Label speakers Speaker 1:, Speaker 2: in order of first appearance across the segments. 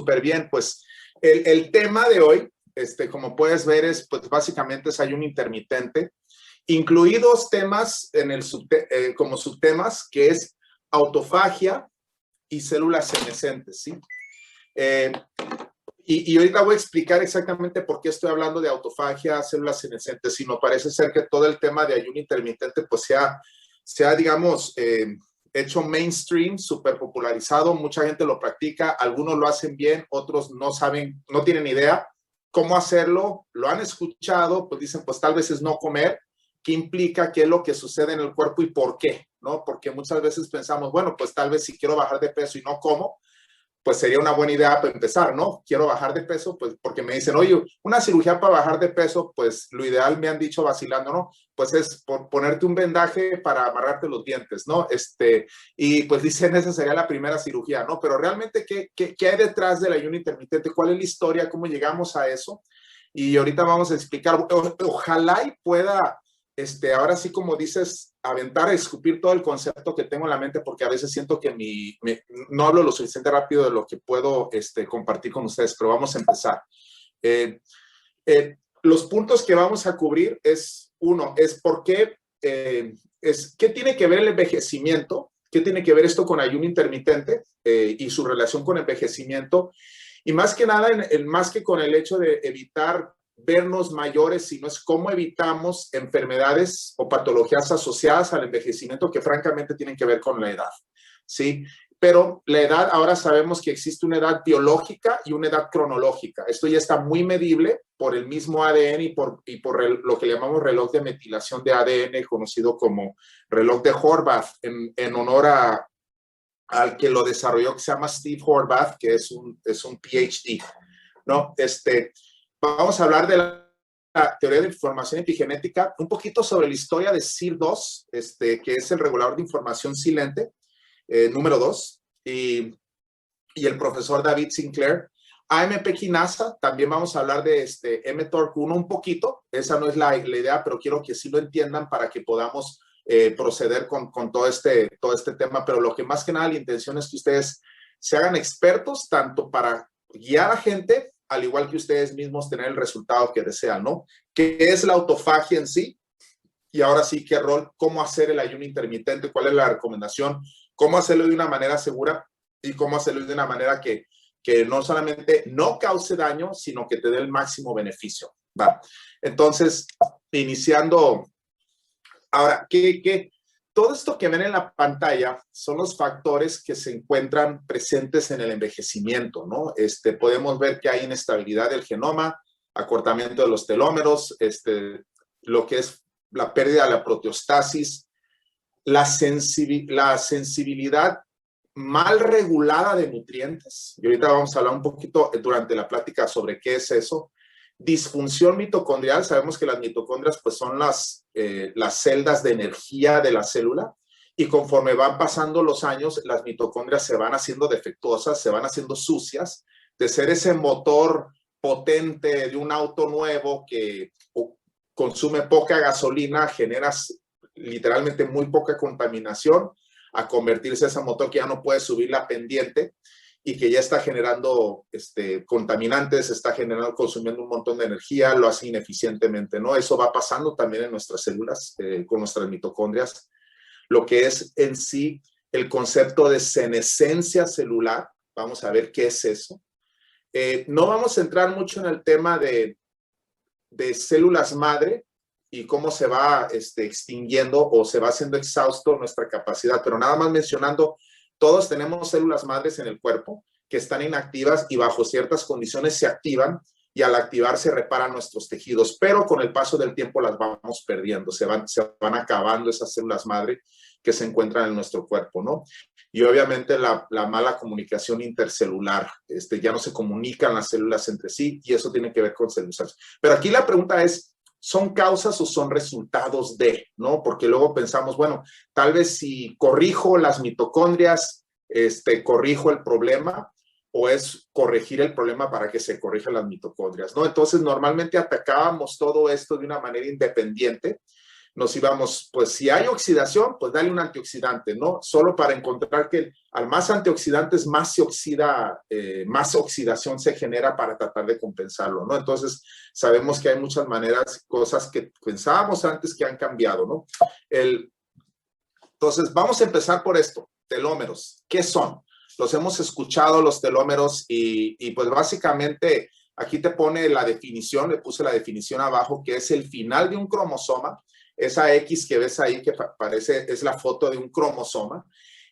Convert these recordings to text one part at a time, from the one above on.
Speaker 1: Súper bien, pues el tema de hoy, como puedes ver, es pues básicamente es ayuno intermitente. Incluí dos temas en el como subtemas, que es autofagia y células senescentes, ¿sí? Eh, y ahorita voy a explicar exactamente por qué estoy hablando de autofagia, células senescentes, sino parece ser que todo el tema de ayuno intermitente pues digamos, hecho mainstream, súper popularizado, mucha gente lo practica, algunos lo hacen bien, otros no saben, no tienen idea cómo hacerlo, lo han escuchado, pues dicen, pues tal vez es no comer, qué implica, qué es lo que sucede en el cuerpo y por qué, ¿no? Porque muchas veces pensamos, bueno, pues tal vez si quiero bajar de peso y no como, pues sería una buena idea para empezar, ¿no? Quiero bajar de peso, pues porque me dicen, oye, una cirugía para bajar de peso, pues lo ideal me han dicho vacilando, ¿no? Pues es ponerte un vendaje para amarrarte los dientes, ¿no? Y pues dicen, esa sería la primera cirugía, ¿no? Pero realmente, ¿qué hay detrás del ayuno intermitente? ¿Cuál es la historia? ¿Cómo llegamos a eso? Y ahorita vamos a explicar, ojalá y pueda, ahora sí como dices, aventar, escupir todo el concepto que tengo en la mente, porque a veces siento que no hablo lo suficiente rápido de lo que puedo compartir con ustedes, pero vamos a empezar. Los puntos que vamos a cubrir uno, es por qué, ¿qué tiene que ver el envejecimiento? ¿Qué tiene que ver esto con ayuno intermitente y su relación con envejecimiento? Y más que nada, más que con el hecho de evitar vernos mayores, sino es cómo evitamos enfermedades o patologías asociadas al envejecimiento que francamente tienen que ver con la edad, ¿sí? Pero la edad, ahora sabemos que existe una edad biológica y una edad cronológica. Esto ya está muy medible por el mismo ADN y por lo que le llamamos reloj de metilación de ADN, conocido como reloj de Horvath, en honor al que lo desarrolló, que se llama Steve Horvath, que es un PhD, ¿no? Vamos a hablar de la teoría de información epigenética, un poquito sobre la historia de SIR2, que es el regulador de información silente, número 2, y el profesor David Sinclair. AMP Kinasa, también vamos a hablar de mTORC1 un poquito, esa no es la idea, pero quiero que sí lo entiendan para que podamos proceder con todo este tema, pero lo que más que nada la intención es que ustedes se hagan expertos tanto para guiar a gente, al igual que ustedes mismos tener el resultado que desean, ¿no? ¿Qué es la autofagia en sí? Y ahora sí, ¿qué rol? ¿Cómo hacer el ayuno intermitente? ¿Cuál es la recomendación? ¿Cómo hacerlo de una manera segura? Y cómo hacerlo de una manera que no solamente no cause daño, sino que te dé el máximo beneficio. ¿Va? Entonces, iniciando. Ahora, todo esto que ven en la pantalla son los factores que se encuentran presentes en el envejecimiento, ¿no? Podemos ver que hay inestabilidad del genoma, acortamiento de los telómeros, lo que es la pérdida de la proteostasis, la sensibilidad mal regulada de nutrientes. Y ahorita vamos a hablar un poquito durante la plática sobre qué es eso. Disfunción mitocondrial, sabemos que las mitocondrias pues son las celdas de energía de la célula, y conforme van pasando los años, las mitocondrias se van haciendo defectuosas, se van haciendo sucias, de ser ese motor potente de un auto nuevo que consume poca gasolina, genera literalmente muy poca contaminación, a convertirse en ese motor que ya no puede subir la pendiente y que ya está generando contaminantes, está generando, consumiendo un montón de energía, lo hace ineficientemente, ¿no? Eso va pasando también en nuestras células, con nuestras mitocondrias. Lo que es en sí el concepto de senescencia celular, vamos a ver qué es eso. No vamos a entrar mucho en el tema de células madre y cómo se va extinguiendo o se va haciendo exhausto nuestra capacidad, pero nada más mencionando, todos tenemos células madres en el cuerpo que están inactivas y bajo ciertas condiciones se activan, y al activarse reparan nuestros tejidos, pero con el paso del tiempo las vamos perdiendo, se van acabando esas células madre que se encuentran en nuestro cuerpo, ¿no? Y obviamente la mala comunicación intercelular, ya no se comunican las células entre sí, y eso tiene que ver con células. Pero aquí la pregunta es, ¿son causas o son resultados de, ¿no? Porque luego pensamos, bueno, tal vez si corrijo las mitocondrias, corrijo el problema, o es corregir el problema para que se corrijan las mitocondrias, ¿no? Entonces, normalmente atacábamos todo esto de una manera independiente, nos íbamos, pues si hay oxidación, pues dale un antioxidante, ¿no? Solo para encontrar que al más antioxidantes, más se oxida, más oxidación se genera para tratar de compensarlo, ¿no? Entonces, sabemos que hay muchas maneras, cosas que pensábamos antes que han cambiado, ¿no? Entonces, vamos a empezar por esto, telómeros. ¿Qué son? Los hemos escuchado, los telómeros, y pues básicamente aquí te pone la definición, le puse la definición abajo, que es el final de un cromosoma. Esa X que ves ahí que parece, es la foto de un cromosoma.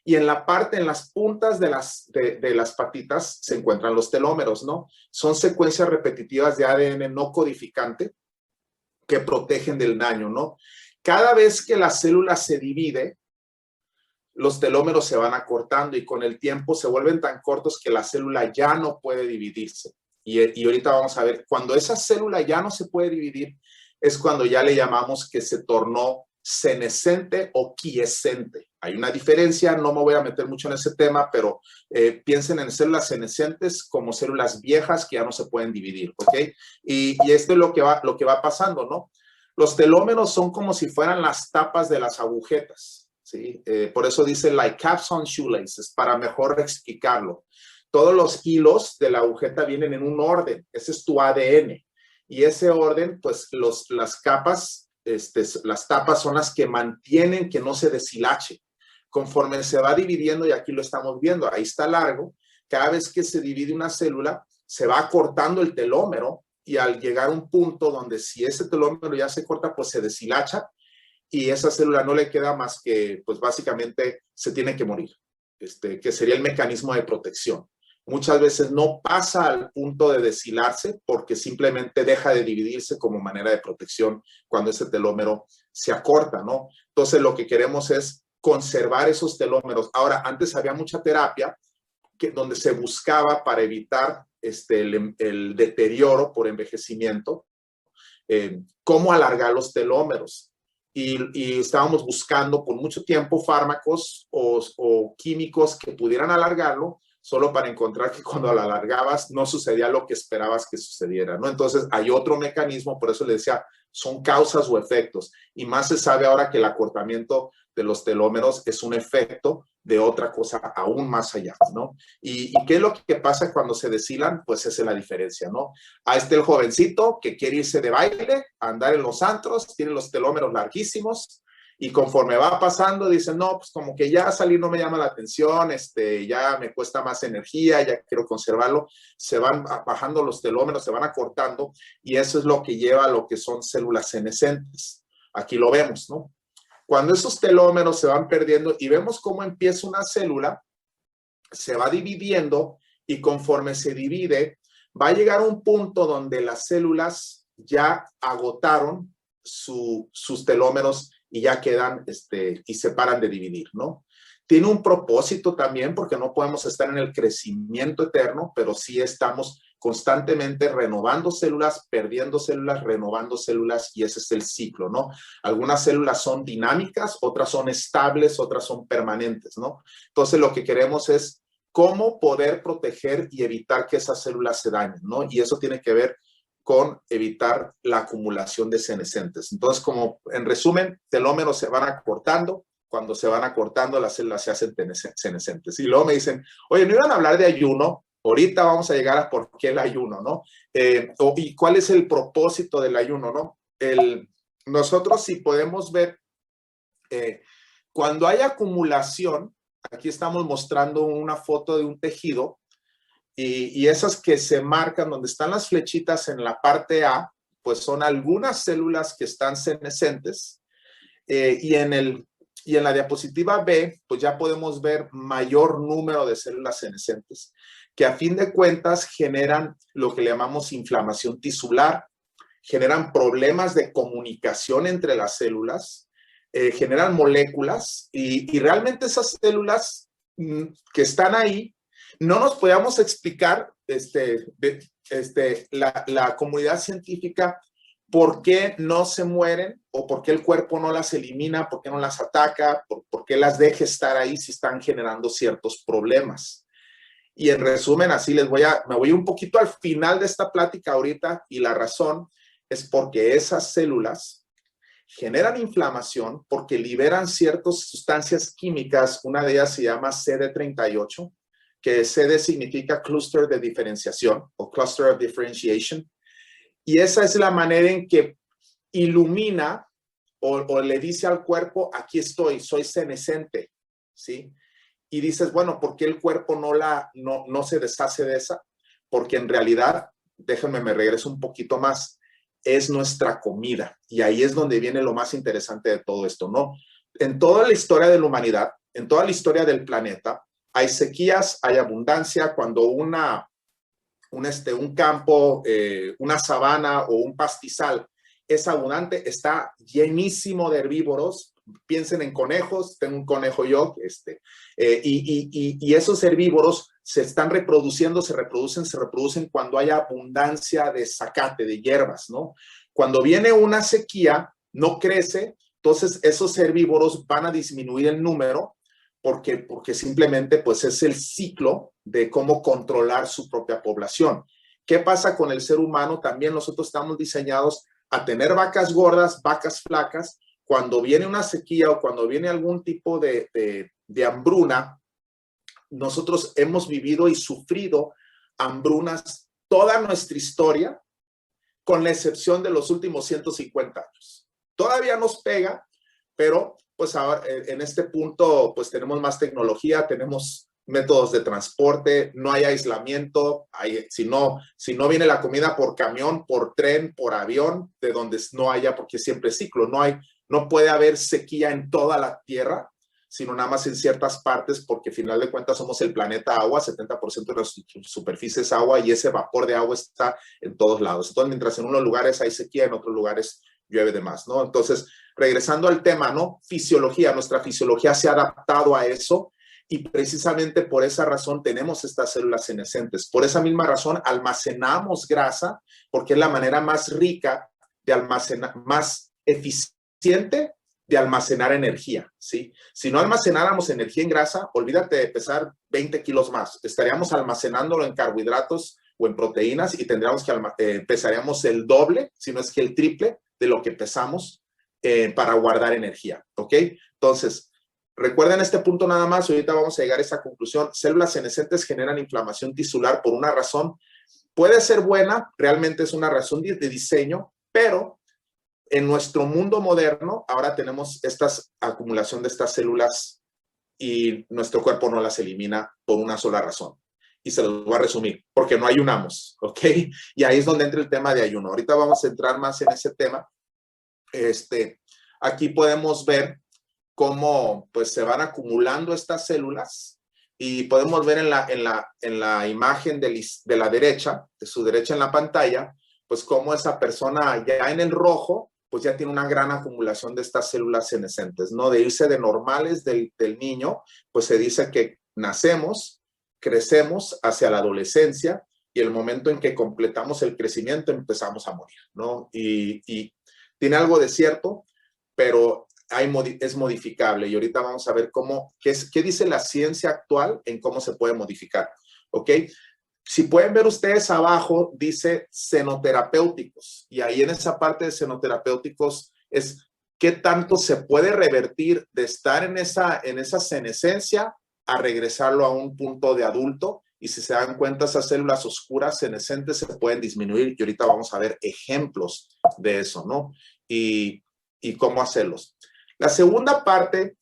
Speaker 1: Y en la parte, en las puntas de las patitas se encuentran los telómeros, ¿no? Son secuencias repetitivas de ADN no codificante que protegen del daño, ¿no? Cada vez que la célula se divide, los telómeros se van acortando y con el tiempo se vuelven tan cortos que la célula ya no puede dividirse. Y ahorita vamos a ver, cuando esa célula ya no se puede dividir, es cuando ya le llamamos que se tornó senescente o quiescente. Hay una diferencia, no me voy a meter mucho en ese tema, pero piensen en células senescentes como células viejas que ya no se pueden dividir, ¿ok? Y esto es lo que va pasando, ¿no? Los telómeros son como si fueran las tapas de las agujetas, ¿sí? Por eso dice like caps on shoelaces, para mejor explicarlo. Todos los hilos de la agujeta vienen en un orden, ese es tu ADN. Y ese orden, pues las capas, las tapas son las que mantienen que no se deshilache. Conforme se va dividiendo, y aquí lo estamos viendo, ahí está largo, cada vez que se divide una célula, se va cortando el telómero y al llegar a un punto donde si ese telómero ya se corta, pues se deshilacha y esa célula no le queda más que, pues básicamente se tiene que morir, que sería el mecanismo de protección. Muchas veces no pasa al punto de deshilarse porque simplemente deja de dividirse como manera de protección cuando ese telómero se acorta, ¿no? Entonces lo que queremos es conservar esos telómeros. Ahora, antes había mucha terapia donde se buscaba para evitar el deterioro por envejecimiento, cómo alargar los telómeros. Y estábamos buscando por mucho tiempo fármacos o químicos que pudieran alargarlo, solo para encontrar que cuando la alargabas no sucedía lo que esperabas que sucediera, ¿no? Entonces hay otro mecanismo, por eso le decía, son causas o efectos. Y más se sabe ahora que el acortamiento de los telómeros es un efecto de otra cosa aún más allá, ¿no? ¿Y qué es lo que pasa cuando se deshilan? Pues esa es la diferencia, ¿no? Ahí está el jovencito que quiere irse de baile, a andar en los antros, tiene los telómeros larguísimos, y conforme va pasando, dicen, no, pues como que ya salir no me llama la atención, ya me cuesta más energía, ya quiero conservarlo. Se van bajando los telómeros, se van acortando, y eso es lo que lleva a lo que son células senescentes. Aquí lo vemos, ¿no? Cuando esos telómeros se van perdiendo y vemos cómo empieza una célula, se va dividiendo y conforme se divide, va a llegar a un punto donde las células ya agotaron sus telómeros y ya quedan y se paran de dividir, ¿no? Tiene un propósito también porque no podemos estar en el crecimiento eterno, pero sí estamos constantemente renovando células, perdiendo células, renovando células, y ese es el ciclo, ¿no? Algunas células son dinámicas, otras son estables, otras son permanentes, ¿no? Entonces lo que queremos es cómo poder proteger y evitar que esas células se dañen, ¿no? Y eso tiene que ver con evitar la acumulación de senescentes. Entonces, como en resumen, telómeros se van acortando. Cuando se van acortando, las células se hacen senescentes. Y luego me dicen, oye, ¿no iban a hablar de ayuno? Ahorita vamos a llegar a por qué el ayuno, ¿no? Y cuál es el propósito del ayuno, ¿no? Nosotros sí podemos ver, cuando hay acumulación, aquí estamos mostrando una foto de un tejido, y esas que se marcan donde están las flechitas en la parte A, pues son algunas células que están senescentes, y en la diapositiva B, pues ya podemos ver mayor número de células senescentes, que a fin de cuentas generan lo que le llamamos inflamación tisular, generan problemas de comunicación entre las células, generan moléculas, y realmente esas células que están ahí, no nos podíamos explicar, la comunidad científica, por qué no se mueren o por qué el cuerpo no las elimina, por qué no las ataca, por qué las deja estar ahí si están generando ciertos problemas. Y en resumen, así me voy un poquito al final de esta plática ahorita, y la razón es porque esas células generan inflamación porque liberan ciertas sustancias químicas. Una de ellas se llama CD38, que CD significa Cluster de Diferenciación o Cluster of Differentiation. Y esa es la manera en que ilumina o le dice al cuerpo, aquí estoy, soy senescente, ¿sí? Y dices, bueno, ¿por qué el cuerpo no se deshace de esa? Porque en realidad, déjenme, me regreso un poquito más, es nuestra comida. Y ahí es donde viene lo más interesante de todo esto, ¿no? En toda la historia de la humanidad, en toda la historia del planeta, hay sequías, hay abundancia. Cuando un campo, una sabana o un pastizal es abundante, está llenísimo de herbívoros. Piensen en conejos, tengo un conejo yo, y esos herbívoros se están reproduciendo, se reproducen cuando hay abundancia de zacate, de hierbas, ¿no? Cuando viene una sequía, no crece, entonces esos herbívoros van a disminuir el número porque simplemente pues es el ciclo de cómo controlar su propia población. ¿Qué pasa con el ser humano? También nosotros estamos diseñados a tener vacas gordas, vacas flacas. Cuando viene una sequía o cuando viene algún tipo de hambruna, nosotros hemos vivido y sufrido hambrunas toda nuestra historia, con la excepción de los últimos 150 años. Todavía nos pega, pero pues ahora, en este punto pues tenemos más tecnología, tenemos métodos de transporte, no hay aislamiento, si no viene la comida por camión, por tren, por avión, de donde no haya, porque siempre es ciclo, no puede haber sequía en toda la Tierra, sino nada más en ciertas partes, porque al final de cuentas somos el planeta agua, 70% de la superficie es agua y ese vapor de agua está en todos lados. Entonces, mientras en unos lugares hay sequía, en otros lugares llueve de más, ¿no? Entonces, regresando al tema, ¿no? Fisiología, nuestra fisiología se ha adaptado a eso y precisamente por esa razón tenemos estas células senescentes. Por esa misma razón almacenamos grasa, porque es la manera más rica de almacenar, más eficiente de almacenar energía, ¿sí? Si no almacenáramos energía en grasa, olvídate de pesar 20 kilos más. Estaríamos almacenándolo en carbohidratos o en proteínas y tendríamos que pesaríamos el doble, si no es que el triple de lo que pesamos para guardar energía, ¿ok? Entonces, recuerden este punto nada más, ahorita vamos a llegar a esa conclusión. Células senescentes generan inflamación tisular por una razón. Puede ser buena, realmente es una razón de diseño, pero en nuestro mundo moderno, ahora tenemos esta acumulación de estas células y nuestro cuerpo no las elimina por una sola razón. Y se los voy a resumir, porque no ayunamos, ¿ok? Y ahí es donde entra el tema de ayuno. Ahorita vamos a entrar más en ese tema. Aquí podemos ver cómo pues, se van acumulando estas células y podemos ver en la imagen de la derecha, de su derecha en la pantalla, pues cómo esa persona ya en el rojo pues ya tiene una gran acumulación de estas células senescentes, ¿no? De irse de normales del niño, pues se dice que nacemos, crecemos hacia la adolescencia y el momento en que completamos el crecimiento empezamos a morir, ¿no? Y tiene algo de cierto, pero es modificable y ahorita vamos a ver qué dice la ciencia actual en cómo se puede modificar, ¿ok? Si pueden ver ustedes abajo, dice senoterapéuticos. Y ahí en esa parte de senoterapéuticos es qué tanto se puede revertir de estar en esa senescencia a regresarlo a un punto de adulto. Y si se dan cuenta, esas células oscuras senescentes se pueden disminuir. Y ahorita vamos a ver ejemplos de eso, ¿no? Y cómo hacerlos. La segunda parte,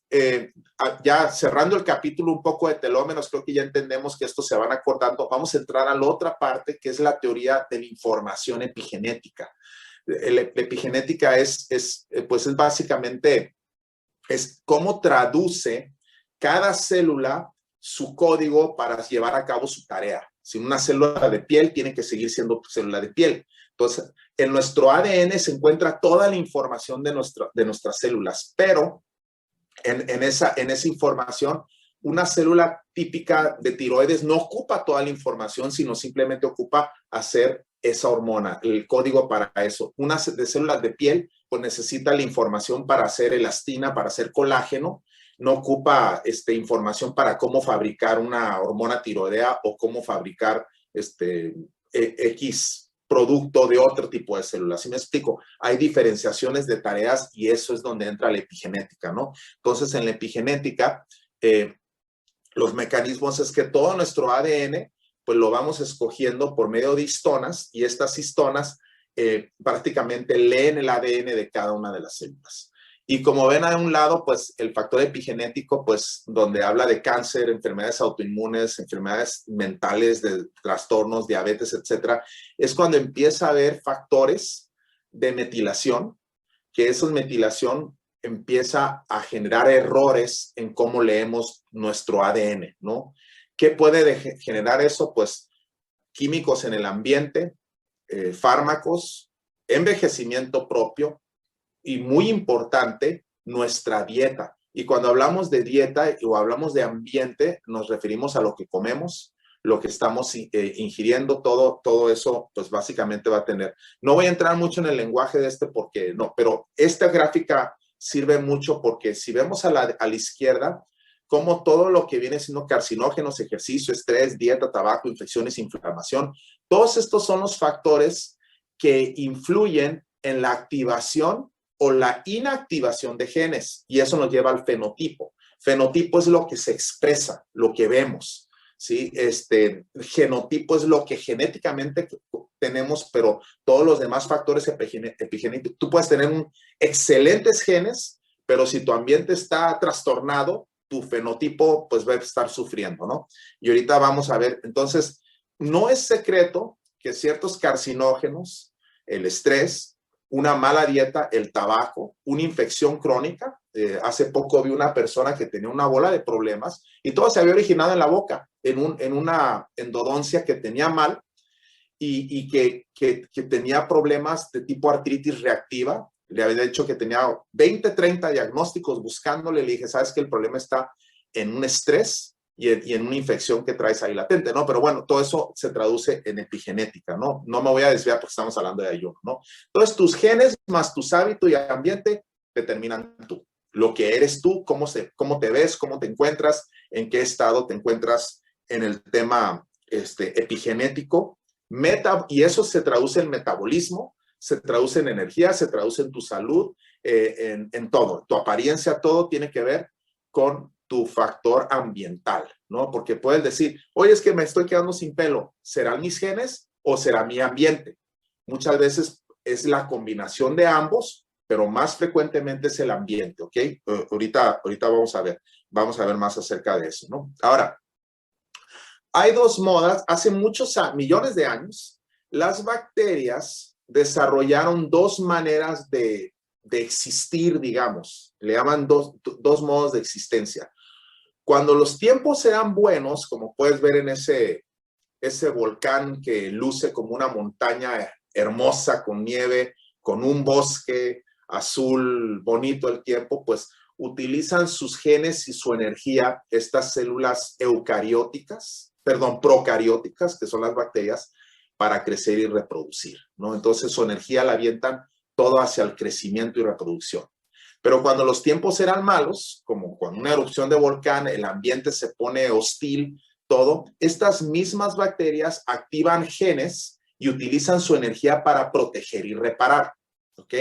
Speaker 1: ya cerrando el capítulo un poco de telómeros, creo que ya entendemos que estos se van acordando. Vamos a entrar a la otra parte, que es la teoría de la información epigenética. La epigenética pues es básicamente cómo traduce cada célula su código para llevar a cabo su tarea. Si una célula de piel tiene que seguir siendo célula de piel. Entonces, en nuestro ADN se encuentra toda la información de nuestras células, pero en esa información, una célula típica de tiroides no ocupa toda la información, sino simplemente ocupa hacer esa hormona, el código para eso. Una de células de piel, pues necesita la información para hacer elastina, para hacer colágeno, no ocupa información para cómo fabricar una hormona tiroidea o cómo fabricar X producto de otro tipo de células. ¿Sí me explico? Hay diferenciaciones de tareas y eso es donde entra la epigenética, ¿no? Entonces, en la epigenética, los mecanismos es que todo nuestro ADN, pues lo vamos escogiendo por medio de histonas y estas histonas prácticamente leen el ADN de cada una de las células. Y como ven a un lado, pues el factor epigenético, pues donde habla de cáncer, enfermedades autoinmunes, enfermedades mentales, de trastornos, diabetes, etcétera, es cuando empieza a haber factores de metilación, que esa metilación empieza a generar errores en cómo leemos nuestro ADN, ¿no? ¿Qué puede generar eso? Pues químicos en el ambiente, fármacos, envejecimiento propio y muy importante, nuestra dieta. Y cuando hablamos de dieta o hablamos de ambiente, nos referimos a lo que comemos, lo que estamos ingiriendo, todo eso, pues básicamente va a tener. No voy a entrar mucho en el lenguaje de porque no, pero esta gráfica sirve mucho porque si vemos a la izquierda, como todo lo que viene siendo carcinógenos, ejercicio, estrés, dieta, tabaco, infecciones, inflamación, todos estos son los factores que influyen en la activación o la inactivación de genes y eso nos lleva al fenotipo. Fenotipo es lo que se expresa, lo que vemos, ¿sí? Genotipo es lo que genéticamente tenemos, pero todos los demás factores epigenéticos, tú puedes tener excelentes genes, pero si tu ambiente está trastornado, tu fenotipo pues va a estar sufriendo, ¿no? Y ahorita vamos a ver, entonces, no es secreto que ciertos carcinógenos, el estrés, una mala dieta, el tabaco, una infección crónica. Hace poco vi una persona que tenía una bola de problemas y todo se había originado en la boca, en una endodoncia que tenía mal y que tenía problemas de tipo artritis reactiva. Le había dicho que tenía 20, 30 diagnósticos buscándole. Le dije, ¿sabes qué? El problema está en un estrés y en una infección que traes ahí latente, ¿no? Pero bueno, todo eso se traduce en epigenética, ¿no? No me voy a desviar porque estamos hablando de ayuno, ¿no? Entonces, tus genes más tus hábitos y ambiente determinan tú. Lo que eres tú, cómo te ves, cómo te encuentras, en qué estado te encuentras en el tema epigenético. Y eso se traduce en metabolismo, se traduce en energía, se traduce en tu salud, en todo. Tu apariencia, todo tiene que ver con tu factor ambiental, ¿no? Porque puedes decir, oye, es que me estoy quedando sin pelo. ¿Serán mis genes o será mi ambiente? Muchas veces es la combinación de ambos, pero más frecuentemente es el ambiente, ¿ok? Ahorita vamos a ver más acerca de eso, ¿no? Ahora, hay dos modas. Hace millones de años, las bacterias desarrollaron dos maneras de existir, digamos. Le llaman dos modos de existencia. Cuando los tiempos eran buenos, como puedes ver en ese volcán que luce como una montaña hermosa con nieve, con un bosque azul bonito el tiempo, pues utilizan sus genes y su energía, estas células procarióticas, que son las bacterias, para crecer y reproducir, ¿no? Entonces su energía la avientan todo hacia el crecimiento y reproducción. Pero cuando los tiempos eran malos, como con una erupción de volcán, el ambiente se pone hostil, todo, estas mismas bacterias activan genes y utilizan su energía para proteger y reparar, ¿ok?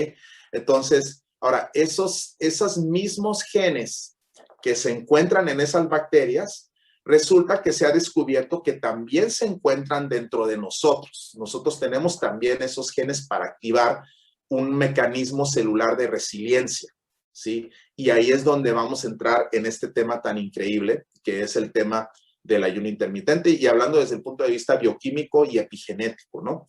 Speaker 1: Entonces, ahora, esos mismos genes que se encuentran en esas bacterias, resulta que se ha descubierto que también se encuentran dentro de nosotros. Nosotros tenemos también esos genes para activar un mecanismo celular de resiliencia, ¿sí? Y ahí es donde vamos a entrar en este tema tan increíble, que es el tema del ayuno intermitente y hablando desde el punto de vista bioquímico y epigenético, ¿no?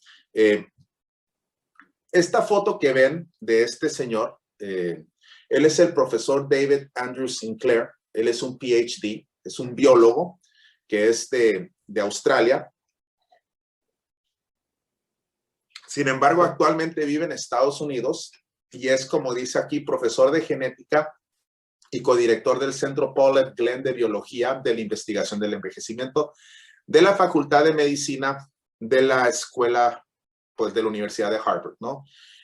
Speaker 1: Esta foto que ven de este señor, él es el profesor David Andrew Sinclair, él es un PhD, es un biólogo que es de Australia. Sin embargo, actualmente vive en Estados Unidos y es, como dice aquí, profesor de genética y codirector del Centro Paul F. Glenn de Biología de la Investigación del Envejecimiento de la Facultad de Medicina de la Escuela, pues, de la Universidad de Harvard, ¿no?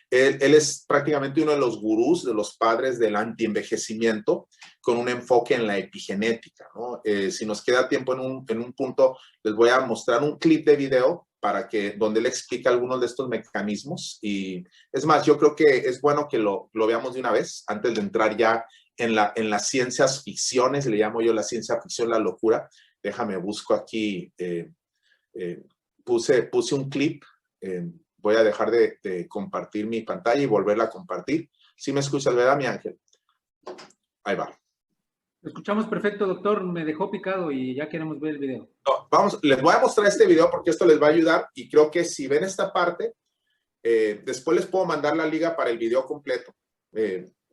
Speaker 1: Él es prácticamente uno de los gurús, de los padres del antienvejecimiento, con un enfoque en la epigenética, ¿no? Si nos queda tiempo en un punto, les voy a mostrar un clip de video donde él explica algunos de estos mecanismos. Y es más, yo creo que es bueno que lo veamos de una vez, antes de entrar ya en las ciencias ficciones, le llamo yo la ciencia ficción, la locura. Déjame, busco aquí, puse un clip, voy a dejar de compartir mi pantalla y volverla a compartir. ¿Sí me escuchas, verdad, mi Ángel? Ahí va.
Speaker 2: Lo escuchamos perfecto, doctor. Me dejó picado y ya queremos ver el video.
Speaker 1: No, vamos, les voy a mostrar este video porque esto les va a ayudar y creo que si ven esta parte, después les puedo mandar la liga para el video completo.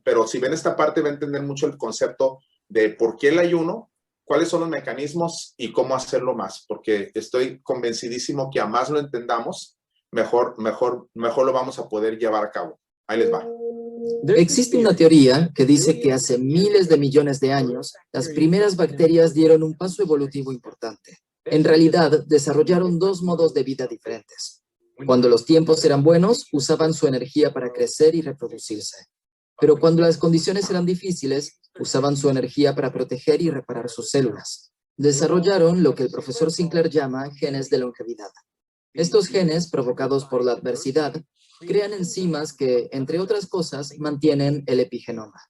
Speaker 1: Pero si ven esta parte va a entender mucho el concepto de por qué el ayuno, cuáles son los mecanismos y cómo hacerlo más, porque estoy convencidísimo que a más lo entendamos, mejor lo vamos a poder llevar a cabo. Ahí les va.
Speaker 3: Existe una teoría que dice que hace miles de millones de años, las primeras bacterias dieron un paso evolutivo importante. En realidad, desarrollaron dos modos de vida diferentes. Cuando los tiempos eran buenos, usaban su energía para crecer y reproducirse. Pero cuando las condiciones eran difíciles, usaban su energía para proteger y reparar sus células. Desarrollaron lo que el profesor Sinclair llama genes de longevidad. Estos genes, provocados por la adversidad, crean enzimas que, entre otras cosas, mantienen el epigenoma.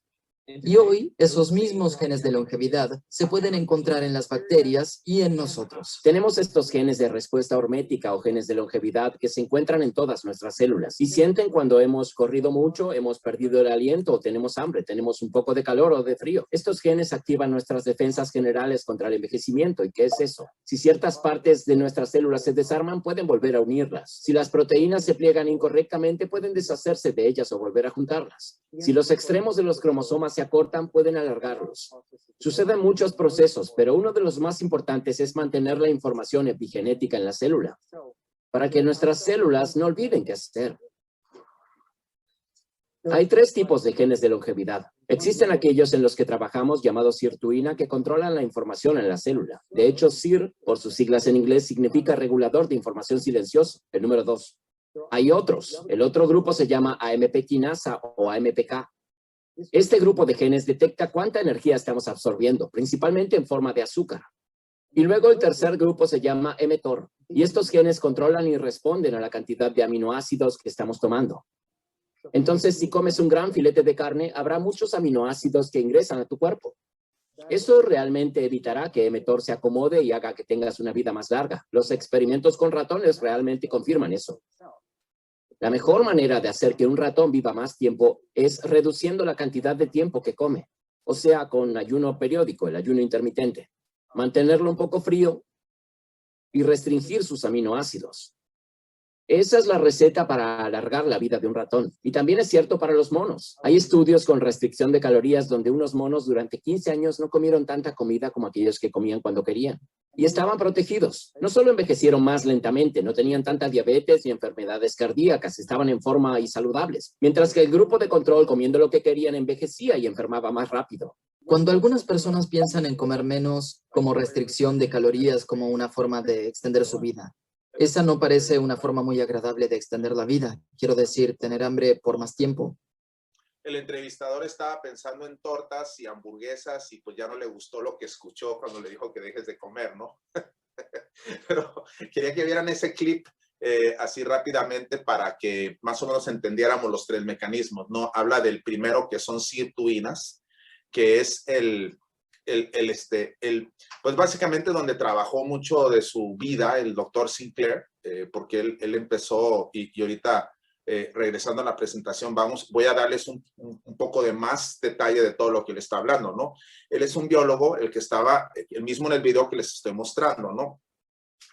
Speaker 3: Y hoy, esos mismos genes de longevidad se pueden encontrar en las bacterias y en nosotros.
Speaker 4: Tenemos estos genes de respuesta hormética o genes de longevidad que se encuentran en todas nuestras células y sienten cuando hemos corrido mucho, hemos perdido el aliento o tenemos hambre, tenemos un poco de calor o de frío. Estos genes activan nuestras defensas generales contra el envejecimiento. ¿Y qué es eso? Si ciertas partes de nuestras células se desarman, pueden volver a unirlas. Si las proteínas se pliegan incorrectamente, pueden deshacerse de ellas o volver a juntarlas. Si los extremos de los cromosomas se acortan, pueden alargarlos. Suceden muchos procesos, pero uno de los más importantes es mantener la información epigenética en la célula, para que nuestras células no olviden qué hacer. Hay tres tipos de genes de longevidad. Existen aquellos en los que trabajamos llamados sirtuina que controlan la información en la célula. De hecho, SIR, por sus siglas en inglés, significa regulador de información silencioso, el número 2. Hay otros. El otro grupo se llama AMP quinasa o AMPK. Este grupo de genes detecta cuánta energía estamos absorbiendo, principalmente en forma de azúcar. Y luego el tercer grupo se llama mTOR, y estos genes controlan y responden a la cantidad de aminoácidos que estamos tomando. Entonces, si comes un gran filete de carne, habrá muchos aminoácidos que ingresan a tu cuerpo. Eso realmente evitará que mTOR se acomode y haga que tengas una vida más larga. Los experimentos con ratones realmente confirman eso. La mejor manera de hacer que un ratón viva más tiempo es reduciendo la cantidad de tiempo que come, o sea, con ayuno periódico, el ayuno intermitente. Mantenerlo un poco frío y restringir sus aminoácidos. Esa es la receta para alargar la vida de un ratón. Y también es cierto para los monos. Hay estudios con restricción de calorías donde unos monos durante 15 años no comieron tanta comida como aquellos que comían cuando querían. Y estaban protegidos. No solo envejecieron más lentamente, no tenían tanta diabetes ni enfermedades cardíacas, estaban en forma y saludables. Mientras que el grupo de control, comiendo lo que querían, envejecía y enfermaba más rápido.
Speaker 3: Cuando algunas personas piensan en comer menos como restricción de calorías como una forma de extender su vida, esa no parece una forma muy agradable de extender la vida. Quiero decir, tener hambre por más tiempo.
Speaker 1: El entrevistador estaba pensando en tortas y hamburguesas y pues ya no le gustó lo que escuchó cuando le dijo que dejes de comer, ¿no? Pero quería que vieran ese clip así rápidamente para que más o menos entendiéramos los tres mecanismos, ¿no? Habla del primero, que son sirtuinas, que es pues básicamente donde trabajó mucho de su vida el doctor Sinclair, porque él empezó y ahorita regresando a la presentación voy a darles un poco de más detalle de todo lo que él está hablando, ¿no? Él es un biólogo, el que estaba, el mismo en el video que les estoy mostrando, ¿no?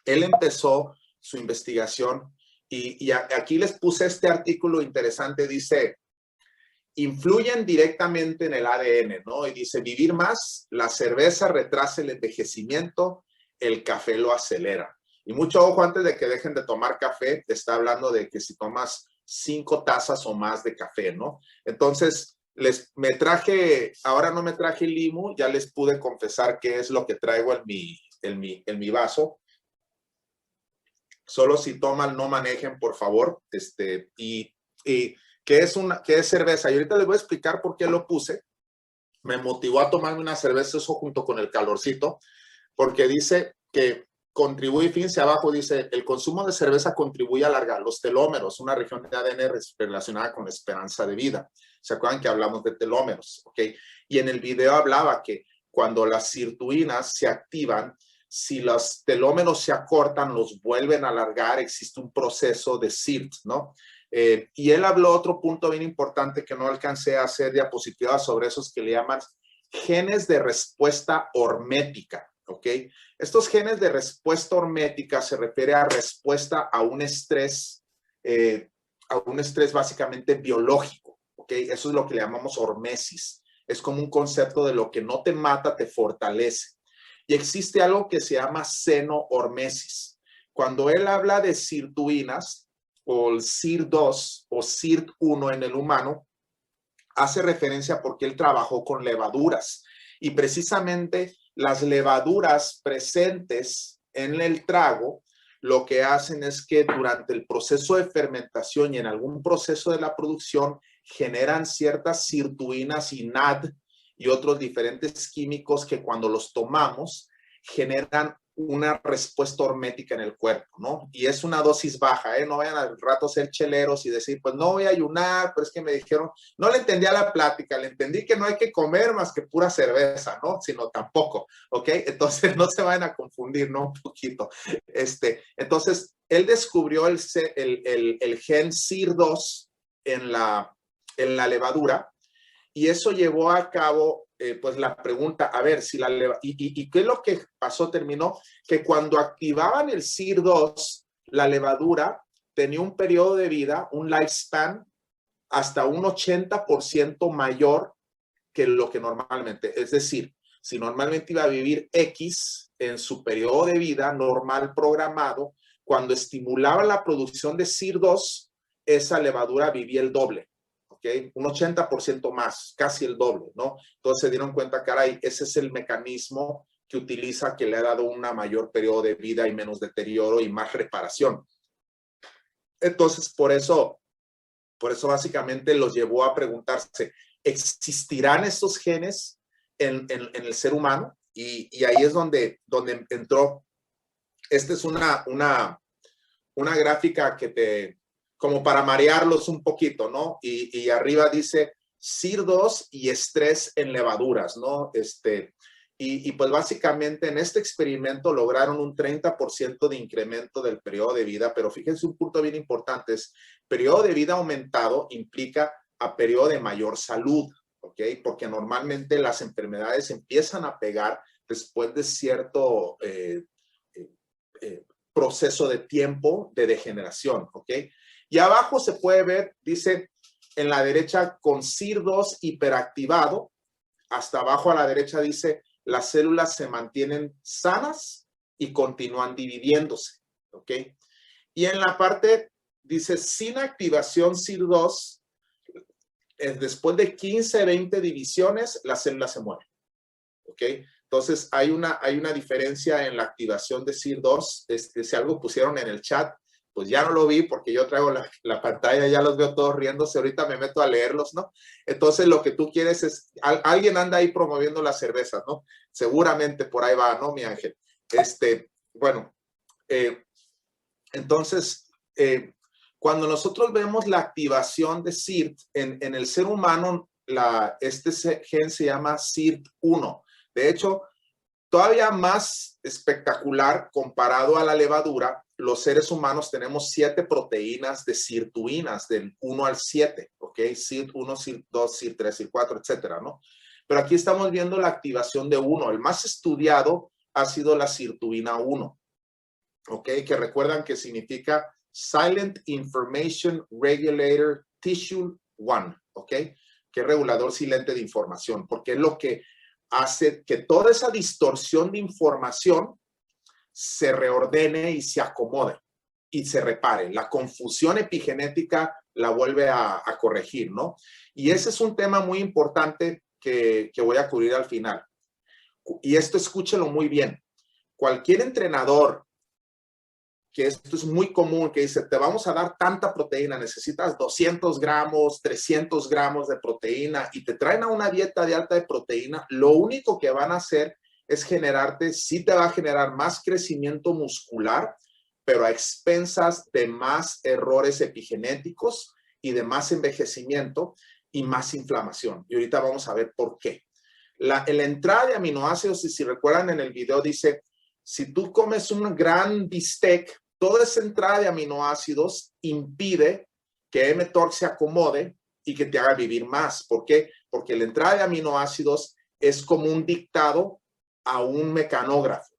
Speaker 1: Él empezó su investigación y aquí les puse este artículo interesante, dice: influyen directamente en el ADN, ¿no? Y dice, vivir más, la cerveza retrasa el envejecimiento, el café lo acelera. Y mucho ojo, antes de que dejen de tomar café, está hablando de que si tomas 5 tazas o más de café, ¿no? Entonces, ahora no me traje el limo, ya les pude confesar qué es lo que traigo en mi vaso. Solo si toman, no manejen, por favor. ¿Qué es cerveza? Y ahorita les voy a explicar por qué lo puse. Me motivó a tomarme una cerveza, eso junto con el calorcito, porque dice que contribuye, fíjense abajo, dice, el consumo de cerveza contribuye a alargar los telómeros, una región de ADN relacionada con la esperanza de vida. ¿Se acuerdan que hablamos de telómeros? ¿Ok? Y en el video hablaba que cuando las sirtuinas se activan, si los telómeros se acortan, los vuelven a alargar, existe un proceso de SIRT, ¿no? Y él habló otro punto bien importante que no alcancé a hacer diapositivas sobre esos que le llaman genes de respuesta hormética, ¿ok? Estos genes de respuesta hormética se refiere a respuesta a un estrés básicamente biológico, ¿ok? Eso es lo que le llamamos hormesis. Es como un concepto de lo que no te mata, te fortalece. Y existe algo que se llama seno-hormesis. Cuando él habla de sirtuinas, o el SIR2 o SIRT1 en el humano, hace referencia porque él trabajó con levaduras. Y precisamente las levaduras presentes en el trago lo que hacen es que durante el proceso de fermentación y en algún proceso de la producción generan ciertas sirtuinas y NAD y otros diferentes químicos que cuando los tomamos generan una respuesta hormética en el cuerpo, ¿no? Y es una dosis baja, ¿eh? No vayan al rato a ser cheleros y decir, pues no voy a ayunar, pero es que me dijeron, no le entendía la plática, le entendí que no hay que comer más que pura cerveza, ¿no? Sino tampoco, ¿ok? Entonces no se vayan a confundir, ¿no? Un poquito. Entonces, él descubrió el gen SIR2 en la levadura y eso llevó a cabo pues la pregunta, a ver, si ¿y qué es lo que pasó? Terminó que cuando activaban el SIR2, la levadura tenía un periodo de vida, un lifespan, hasta un 80% mayor que lo que normalmente. Es decir, si normalmente iba a vivir X en su periodo de vida normal programado, cuando estimulaba la producción de SIR2, esa levadura vivía el doble. ¿Okay? Un 80% más, casi el doble, ¿no? Entonces se dieron cuenta, caray, ese es el mecanismo que utiliza, que le ha dado un mayor periodo de vida y menos deterioro y más reparación. Entonces, por eso básicamente los llevó a preguntarse, ¿existirán estos genes en el ser humano? Y ahí es donde entró. Esta es una gráfica que como para marearlos un poquito, ¿no? Y arriba dice SIR2 y estrés en levaduras, ¿no? Y pues básicamente en este experimento lograron un 30% de incremento del periodo de vida, pero fíjense un punto bien importante, es periodo de vida aumentado implica a periodo de mayor salud, ¿ok? Porque normalmente las enfermedades empiezan a pegar después de cierto proceso de tiempo de degeneración, ¿ok? Y abajo se puede ver, dice en la derecha con SIR2 hiperactivado, hasta abajo a la derecha dice las células se mantienen sanas y continúan dividiéndose, ¿ok? Y en la parte dice sin activación SIR2, después de 15, 20 divisiones, las células se mueren, ¿ok? Entonces hay una diferencia en la activación de SIR2, si algo pusieron en el chat, pues ya no lo vi porque yo traigo la pantalla, ya los veo todos riéndose, ahorita me meto a leerlos, ¿no? Entonces lo que tú quieres es, alguien anda ahí promoviendo las cervezas, ¿no? Seguramente por ahí va, ¿no, mi ángel? Bueno, entonces, cuando nosotros vemos la activación de SIRT en el ser humano, este gen se llama SIRT1. De hecho, todavía más espectacular comparado a la levadura, los seres humanos tenemos 7 proteínas de sirtuinas, del 1 al 7, ¿ok? SIRT1, SIRT2, SIRT3, SIRT4, etcétera, ¿no? Pero aquí estamos viendo la activación de 1. El más estudiado ha sido la sirtuina 1, ¿ok? Que recuerdan que significa Silent Information Regulator Tissue 1, ¿ok? Que es regulador silente de información, porque es lo que hace que toda esa distorsión de información se reordene y se acomode y se repare. La confusión epigenética la vuelve a corregir, ¿no? Y ese es un tema muy importante que voy a cubrir al final. Y esto escúchelo muy bien. Cualquier entrenador, que esto es muy común, que dice, te vamos a dar tanta proteína, necesitas 200 gramos, 300 gramos de proteína y te traen a una dieta de alta de proteína, lo único que van a hacer es generarte, sí te va a generar más crecimiento muscular, pero a expensas de más errores epigenéticos y de más envejecimiento y más inflamación. Y ahorita vamos a ver por qué. La entrada de aminoácidos, y si recuerdan en el video, dice, si tú comes un gran bistec, toda esa entrada de aminoácidos impide que mTOR se acomode y que te haga vivir más. ¿Por qué? Porque la entrada de aminoácidos es como un dictado a un mecanógrafo.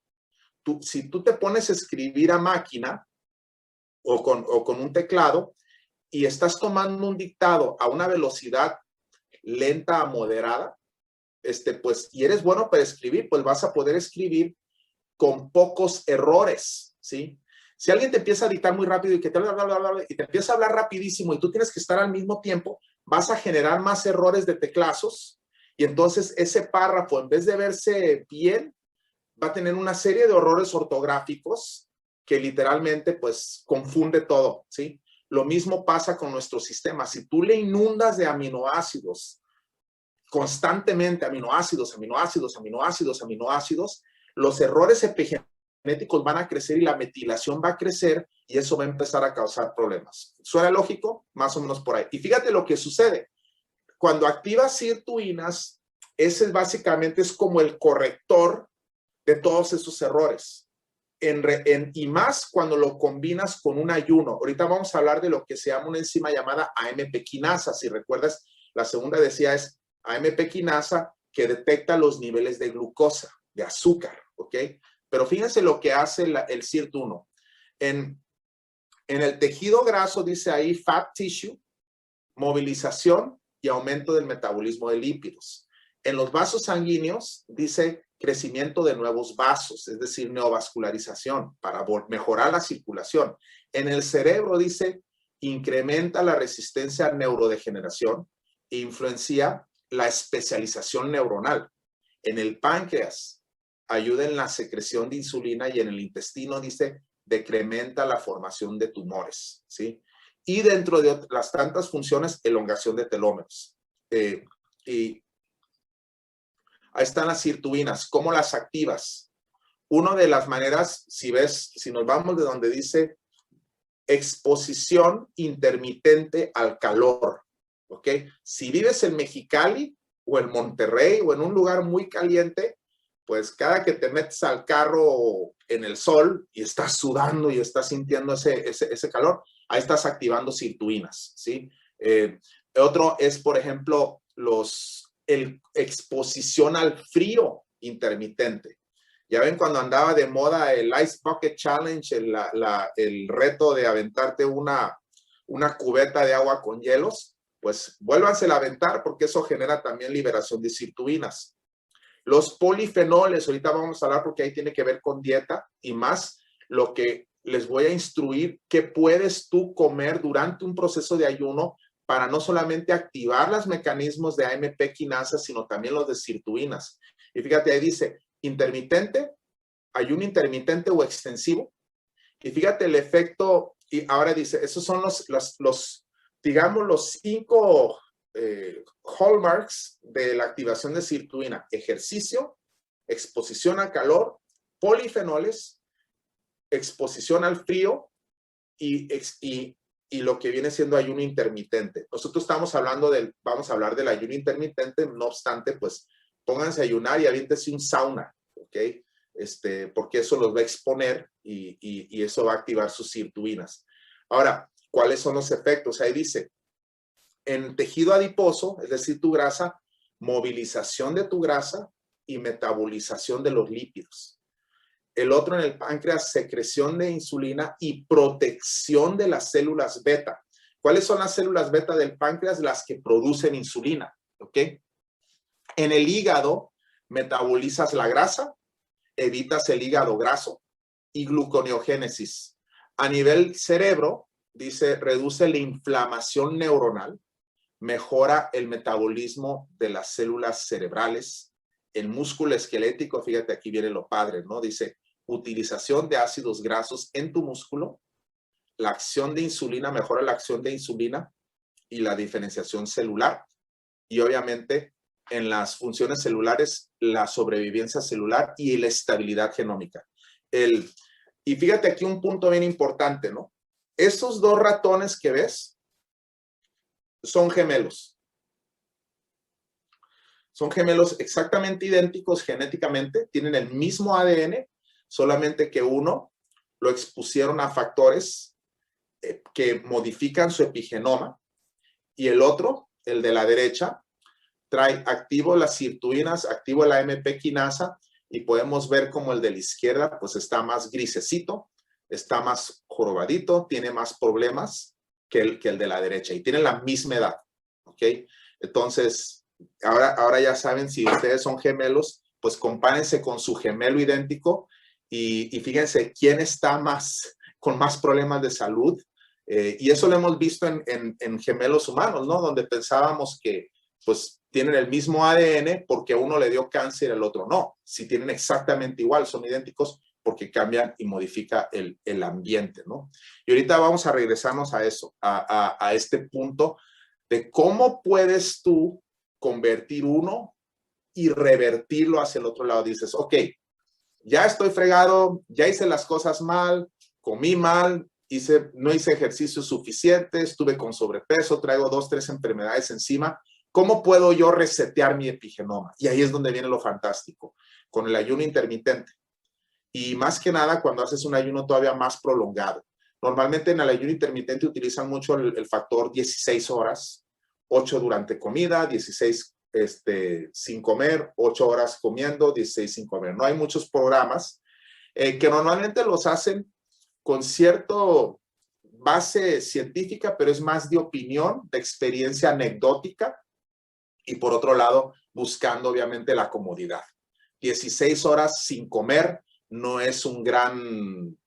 Speaker 1: Si tú te pones a escribir a máquina o con un teclado y estás tomando un dictado a una velocidad lenta a moderada, pues, y eres bueno para escribir, pues vas a poder escribir con pocos errores, ¿sí? Si alguien te empieza a dictar muy rápido y que te empieza a hablar rapidísimo y tú tienes que estar al mismo tiempo, vas a generar más errores de teclazos y entonces ese párrafo, en vez de verse bien, va a tener una serie de errores ortográficos que literalmente, pues, confunde todo, ¿sí? Lo mismo pasa con nuestro sistema. Si tú le inundas de aminoácidos constantemente, aminoácidos, los errores epigenéticos van a crecer y la metilación va a crecer y eso va a empezar a causar problemas. ¿Suena lógico? Más o menos por ahí. Y fíjate lo que sucede. Cuando activas sirtuinas, ese básicamente es como el corrector de todos esos errores. Y más cuando lo combinas con un ayuno. Ahorita vamos a hablar de lo que se llama una enzima llamada AMP quinasa. Si recuerdas, la segunda decía es AMP quinasa que detecta los niveles de glucosa, de azúcar, ¿ok? Pero fíjense lo que hace el SIRT1. En el tejido graso dice ahí fat tissue, movilización y aumento del metabolismo de lípidos. En los vasos sanguíneos dice crecimiento de nuevos vasos, es decir, neovascularización para mejorar la circulación. En el cerebro dice incrementa la resistencia a neurodegeneración e influencia la especialización neuronal. En el páncreas ayuda en la secreción de insulina y en el intestino dice decrementa la formación de tumores, ¿sí? Y dentro de las tantas funciones, elongación de telómeros. Y ahí están las sirtuinas. ¿Cómo las activas? Una de las maneras, si nos vamos de donde dice exposición intermitente al calor, ¿ok? Si vives en Mexicali o en Monterrey o en un lugar muy caliente, pues cada que te metes al carro en el sol y estás sudando y estás sintiendo ese calor, ahí estás activando sirtuinas, ¿sí? Otro es, por ejemplo, exposición al frío intermitente. Ya ven cuando andaba de moda el Ice Bucket Challenge, el reto de aventarte una cubeta de agua con hielos, pues vuélvansela a aventar porque eso genera también liberación de sirtuinas. Los polifenoles, ahorita vamos a hablar porque ahí tiene que ver con dieta y más lo que les voy a instruir, qué puedes tú comer durante un proceso de ayuno para no solamente activar los mecanismos de AMP quinasa, sino también los de sirtuinas. Y fíjate, ahí dice intermitente, ayuno intermitente o extensivo. Y fíjate el efecto, y ahora dice, esos son digamos, los 5 hallmarks de la activación de sirtuina: ejercicio, exposición al calor, polifenoles, exposición al frío y lo que viene siendo ayuno intermitente. Nosotros vamos a hablar del ayuno intermitente, no obstante, pues pónganse a ayunar y aviéntense un sauna, ¿ok? Porque eso los va a exponer y eso va a activar sus sirtuinas. Ahora, ¿cuáles son los efectos? Ahí dice, en tejido adiposo, es decir, tu grasa, movilización de tu grasa y metabolización de los lípidos. El otro en el páncreas, secreción de insulina y protección de las células beta. ¿Cuáles son las células beta del páncreas? Las que producen insulina, ¿ok? En el hígado, metabolizas la grasa, evitas el hígado graso y gluconeogénesis. A nivel cerebro, dice, reduce la inflamación neuronal, mejora el metabolismo de las células cerebrales, el músculo esquelético, fíjate, aquí viene lo padre, ¿no? Dice, utilización de ácidos grasos en tu músculo, la acción de insulina, mejora la acción de insulina y la diferenciación celular. Y obviamente en las funciones celulares, la sobrevivencia celular y la estabilidad genómica. Y fíjate aquí un punto bien importante, ¿no? Estos dos ratones que ves son gemelos. Son gemelos exactamente idénticos genéticamente, tienen el mismo ADN, solamente que uno lo expusieron a factores que modifican su epigenoma y el otro, el de la derecha, trae activo las sirtuinas, activo la AMP quinasa y podemos ver como el de la izquierda pues está más grisecito, está más jorobadito, tiene más problemas que el de la derecha y tienen la misma edad, ¿ok? Entonces, ahora ya saben, si ustedes son gemelos, pues compárense con su gemelo idéntico y fíjense quién está con más problemas de salud. Y eso lo hemos visto en gemelos humanos, ¿no? Donde pensábamos que pues tienen el mismo ADN porque uno le dio cáncer y el otro no. Si tienen exactamente igual, son idénticos porque cambian y modifica el ambiente, ¿no? Y ahorita vamos a regresarnos a eso, a este punto de cómo puedes tú convertir uno y revertirlo hacia el otro lado. Dices, ok, ya estoy fregado, ya hice las cosas mal, comí mal, no hice ejercicio suficiente, estuve con sobrepeso, traigo 2, 3 enfermedades encima. ¿Cómo puedo yo resetear mi epigenoma? Y ahí es donde viene lo fantástico, con el ayuno intermitente. Y más que nada cuando haces un ayuno todavía más prolongado. Normalmente en el ayuno intermitente utilizan mucho el factor 16 horas, 8 durante comida, 16 sin comer, 8 horas comiendo, 16 sin comer. No hay muchos programas que normalmente los hacen con cierto base científica, pero es más de opinión, de experiencia anecdótica y por otro lado, buscando obviamente la comodidad. 16 horas sin comer no es un gran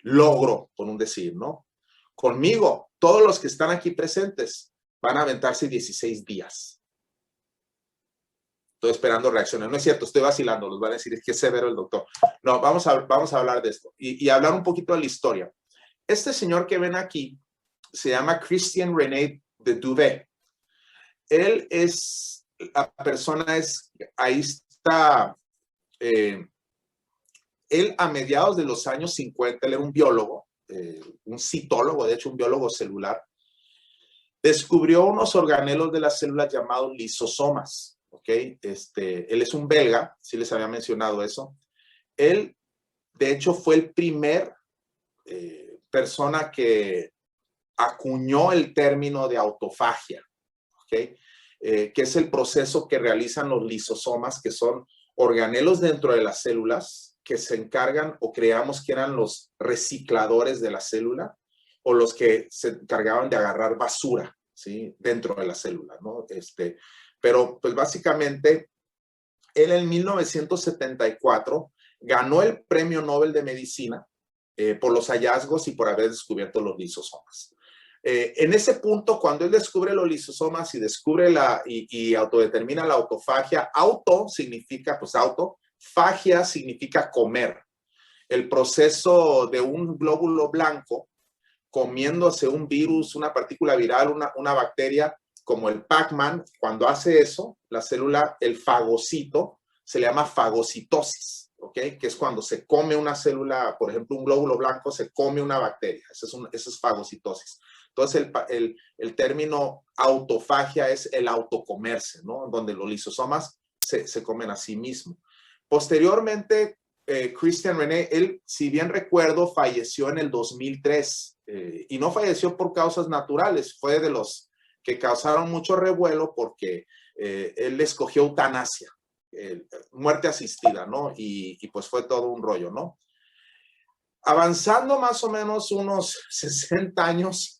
Speaker 1: logro, por un decir, ¿no? Conmigo, todos los que están aquí presentes van a aventarse 16 días. Estoy esperando reacciones. No es cierto, estoy vacilando. Los van a decir, es que es severo el doctor. No, vamos a hablar de esto y hablar un poquito de la historia. Este señor que ven aquí se llama Christian René de Duvet. Él es, la persona es, ahí está, él a mediados de los años 50, él era un biólogo, un citólogo, de hecho un biólogo celular, descubrió unos organelos de las células llamados lisosomas, ¿ok? Él es un belga, si les había mencionado eso. Él, de hecho, fue el primer persona que acuñó el término de autofagia, ¿ok? Que es el proceso que realizan los lisosomas, que son organelos dentro de las células que se encargan o creamos que eran los recicladores de la célula o los que se encargaban de agarrar basura, ¿sí? Dentro de la célula, ¿no? Pero pues básicamente él en 1974 ganó el Premio Nobel de Medicina por los hallazgos y por haber descubierto los lisosomas. En ese punto, cuando él descubre los lisosomas y descubre y autodetermina la autofagia, auto significa, pues auto, fagia significa comer. El proceso de un glóbulo blanco comiéndose un virus, una partícula viral, una bacteria, como el Pac-Man, cuando hace eso, la célula, el fagocito, se le llama fagocitosis, ¿ok? Que es cuando se come una célula, por ejemplo, un glóbulo blanco, se come una bacteria. Eso es fagocitosis. Entonces, el término autofagia es el autocomerse, ¿no? Donde los lisosomas se comen a sí mismos. Posteriormente, Christian René, él, si bien recuerdo, falleció en el 2003 y no falleció por causas naturales, fue de los que causaron mucho revuelo porque él escogió eutanasia, muerte asistida, ¿no? Y pues fue todo un rollo, ¿no? Avanzando más o menos unos 60 años,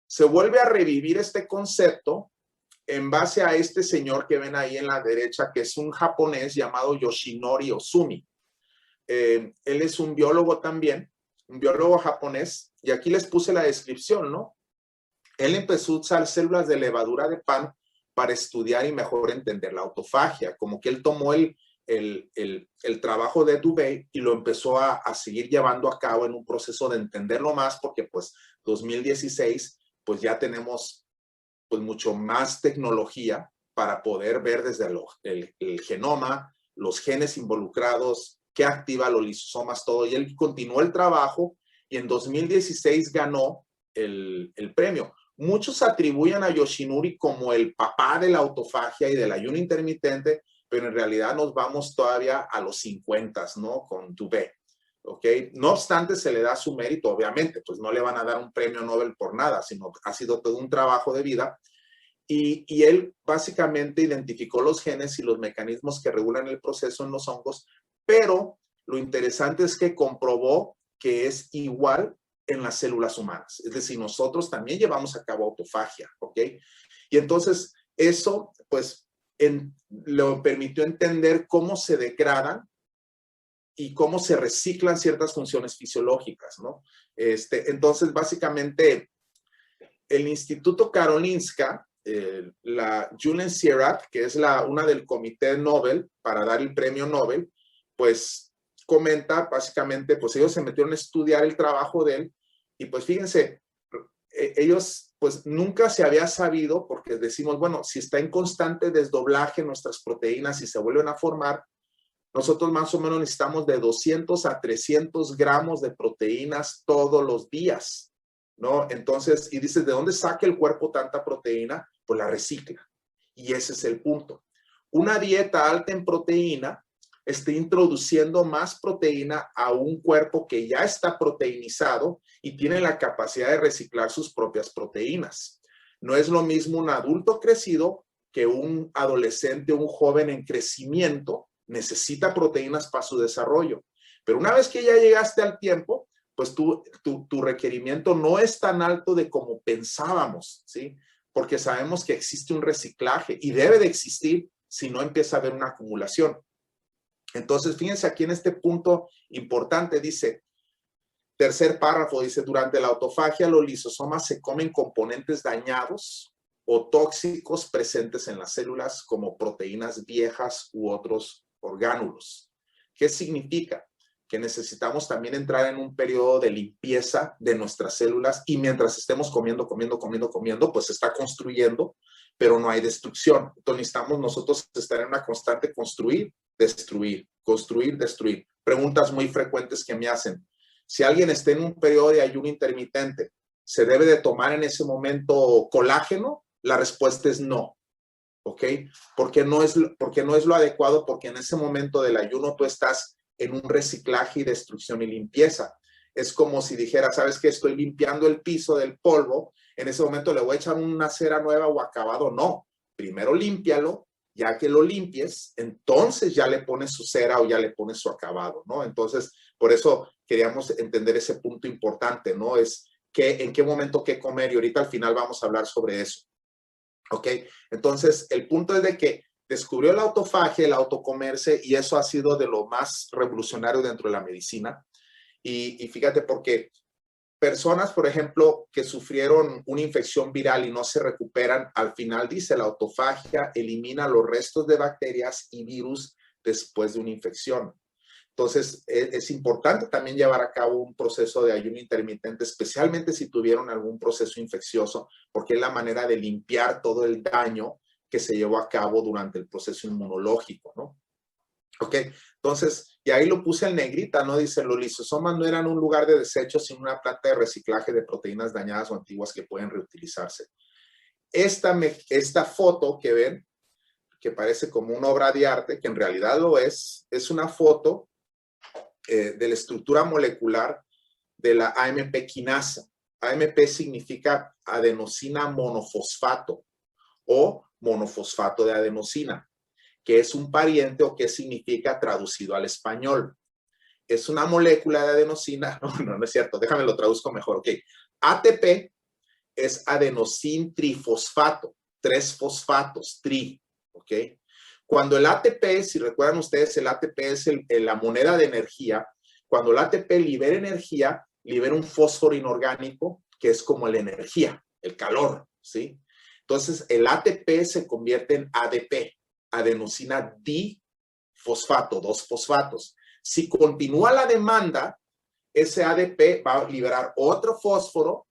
Speaker 1: se vuelve a revivir este concepto en base a este señor que ven ahí en la derecha, que es un japonés llamado Yoshinori Ozumi. Él es un biólogo también, un biólogo japonés, y aquí les puse la descripción, ¿no? Él empezó a usar células de levadura de pan para estudiar y mejor entender la autofagia, como que él tomó el trabajo de Duvet y lo empezó a seguir llevando a cabo en un proceso de entenderlo más, porque pues 2016, pues ya tenemos pues mucho más tecnología para poder ver desde el genoma, los genes involucrados, qué activa los lisosomas, todo. Y él continuó el trabajo y en 2016 ganó el premio. Muchos atribuyen a Yoshinori como el papá de la autofagia y del ayuno intermitente, pero en realidad nos vamos todavía a los 50, ¿no? Con Dubé, ¿ok? No obstante, se le da su mérito, obviamente, pues no le van a dar un premio Nobel por nada, sino ha sido todo un trabajo de vida. Y él básicamente identificó los genes y los mecanismos que regulan el proceso en los hongos, pero lo interesante es que comprobó que es igual en las células humanas. Es decir, nosotros también llevamos a cabo autofagia, ¿ok? Y entonces eso, pues, lo permitió entender cómo se degradan y cómo se reciclan ciertas funciones fisiológicas, ¿no? Entonces, básicamente, el Instituto Karolinska, la Julian Sierrat, que es una del Comité Nobel para dar el premio Nobel, pues comenta básicamente, pues ellos se metieron a estudiar el trabajo de él y pues fíjense, ellos pues nunca se había sabido, porque decimos, bueno, si está en constante desdoblaje nuestras proteínas y se vuelven a formar, nosotros más o menos necesitamos de 200 a 300 gramos de proteínas todos los días, ¿no? Entonces, y dices, ¿de dónde saca el cuerpo tanta proteína? Pues la recicla. Y ese es el punto. Una dieta alta en proteína está introduciendo más proteína a un cuerpo que ya está proteinizado y tiene la capacidad de reciclar sus propias proteínas. No es lo mismo un adulto crecido que un adolescente, un joven en crecimiento, necesita proteínas para su desarrollo. Pero una vez que ya llegaste al tiempo, pues tu requerimiento no es tan alto de como pensábamos, ¿sí? Porque sabemos que existe un reciclaje y debe de existir si no empieza a haber una acumulación. Entonces, fíjense aquí en este punto importante, dice, tercer párrafo, dice, durante la autofagia los lisosomas se comen componentes dañados o tóxicos presentes en las células como proteínas viejas u otros orgánulos. ¿Qué significa? Que necesitamos también entrar en un periodo de limpieza de nuestras células y mientras estemos comiendo, pues se está construyendo, pero no hay destrucción. Entonces necesitamos nosotros estar en una constante construir, destruir, construir, destruir. Preguntas muy frecuentes que me hacen. Si alguien está en un periodo de ayuno intermitente, ¿se debe de tomar en ese momento colágeno? La respuesta es no. ¿Ok? Porque no es lo adecuado, porque en ese momento del ayuno tú estás en un reciclaje y destrucción y limpieza. Es como si dijera, ¿sabes qué? Estoy limpiando el piso del polvo, en ese momento le voy a echar una cera nueva o acabado. No, primero límpialo, ya que lo limpies, entonces ya le pones su cera o ya le pones su acabado, ¿no? Entonces, por eso queríamos entender ese punto importante, ¿no? Es en qué momento qué comer y ahorita al final vamos a hablar sobre eso. ¿Ok? Entonces, el punto es de que descubrió la autofagia, el autocomerse, y eso ha sido de lo más revolucionario dentro de la medicina. Y fíjate, porque personas, por ejemplo, que sufrieron una infección viral y no se recuperan, al final dice la autofagia elimina los restos de bacterias y virus después de una infección. Entonces, es importante también llevar a cabo un proceso de ayuno intermitente, especialmente si tuvieron algún proceso infeccioso, porque es la manera de limpiar todo el daño que se llevó a cabo durante el proceso inmunológico, ¿no? Ok, entonces, y ahí lo puse en negrita, ¿no? Dice, los lisosomas no eran un lugar de desecho, sino una planta de reciclaje de proteínas dañadas o antiguas que pueden reutilizarse. Esta foto que ven, que parece como una obra de arte, que en realidad lo es una foto de la estructura molecular de la AMP quinasa. AMP significa adenosina monofosfato o monofosfato de adenosina, que es un pariente o que significa traducido al español. Es una molécula de adenosina, no es cierto, déjame lo traduzco mejor, ok. ATP es adenosin trifosfato, 3 fosfatos, tri, ok. Cuando el ATP, si recuerdan ustedes, el ATP es la moneda de energía. Cuando el ATP libera energía, libera un fósforo inorgánico que es como la energía, el calor, ¿sí? Entonces, el ATP se convierte en ADP, adenosina difosfato, 2 fosfatos. Si continúa la demanda, ese ADP va a liberar otro fósforo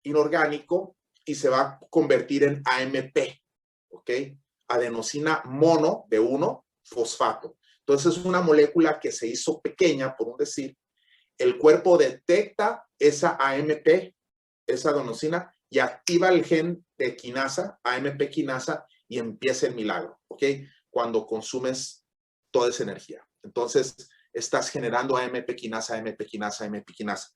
Speaker 1: inorgánico y se va a convertir en AMP, ¿ok? adenosina mono de 1 fosfato. Entonces es una molécula que se hizo pequeña, por un decir. El cuerpo detecta esa AMP, esa adenosina, y activa el gen de quinasa, AMP quinasa, y empieza el milagro, ¿ok? Cuando consumes toda esa energía. Entonces, estás generando AMP quinasa, AMP quinasa, AMP quinasa.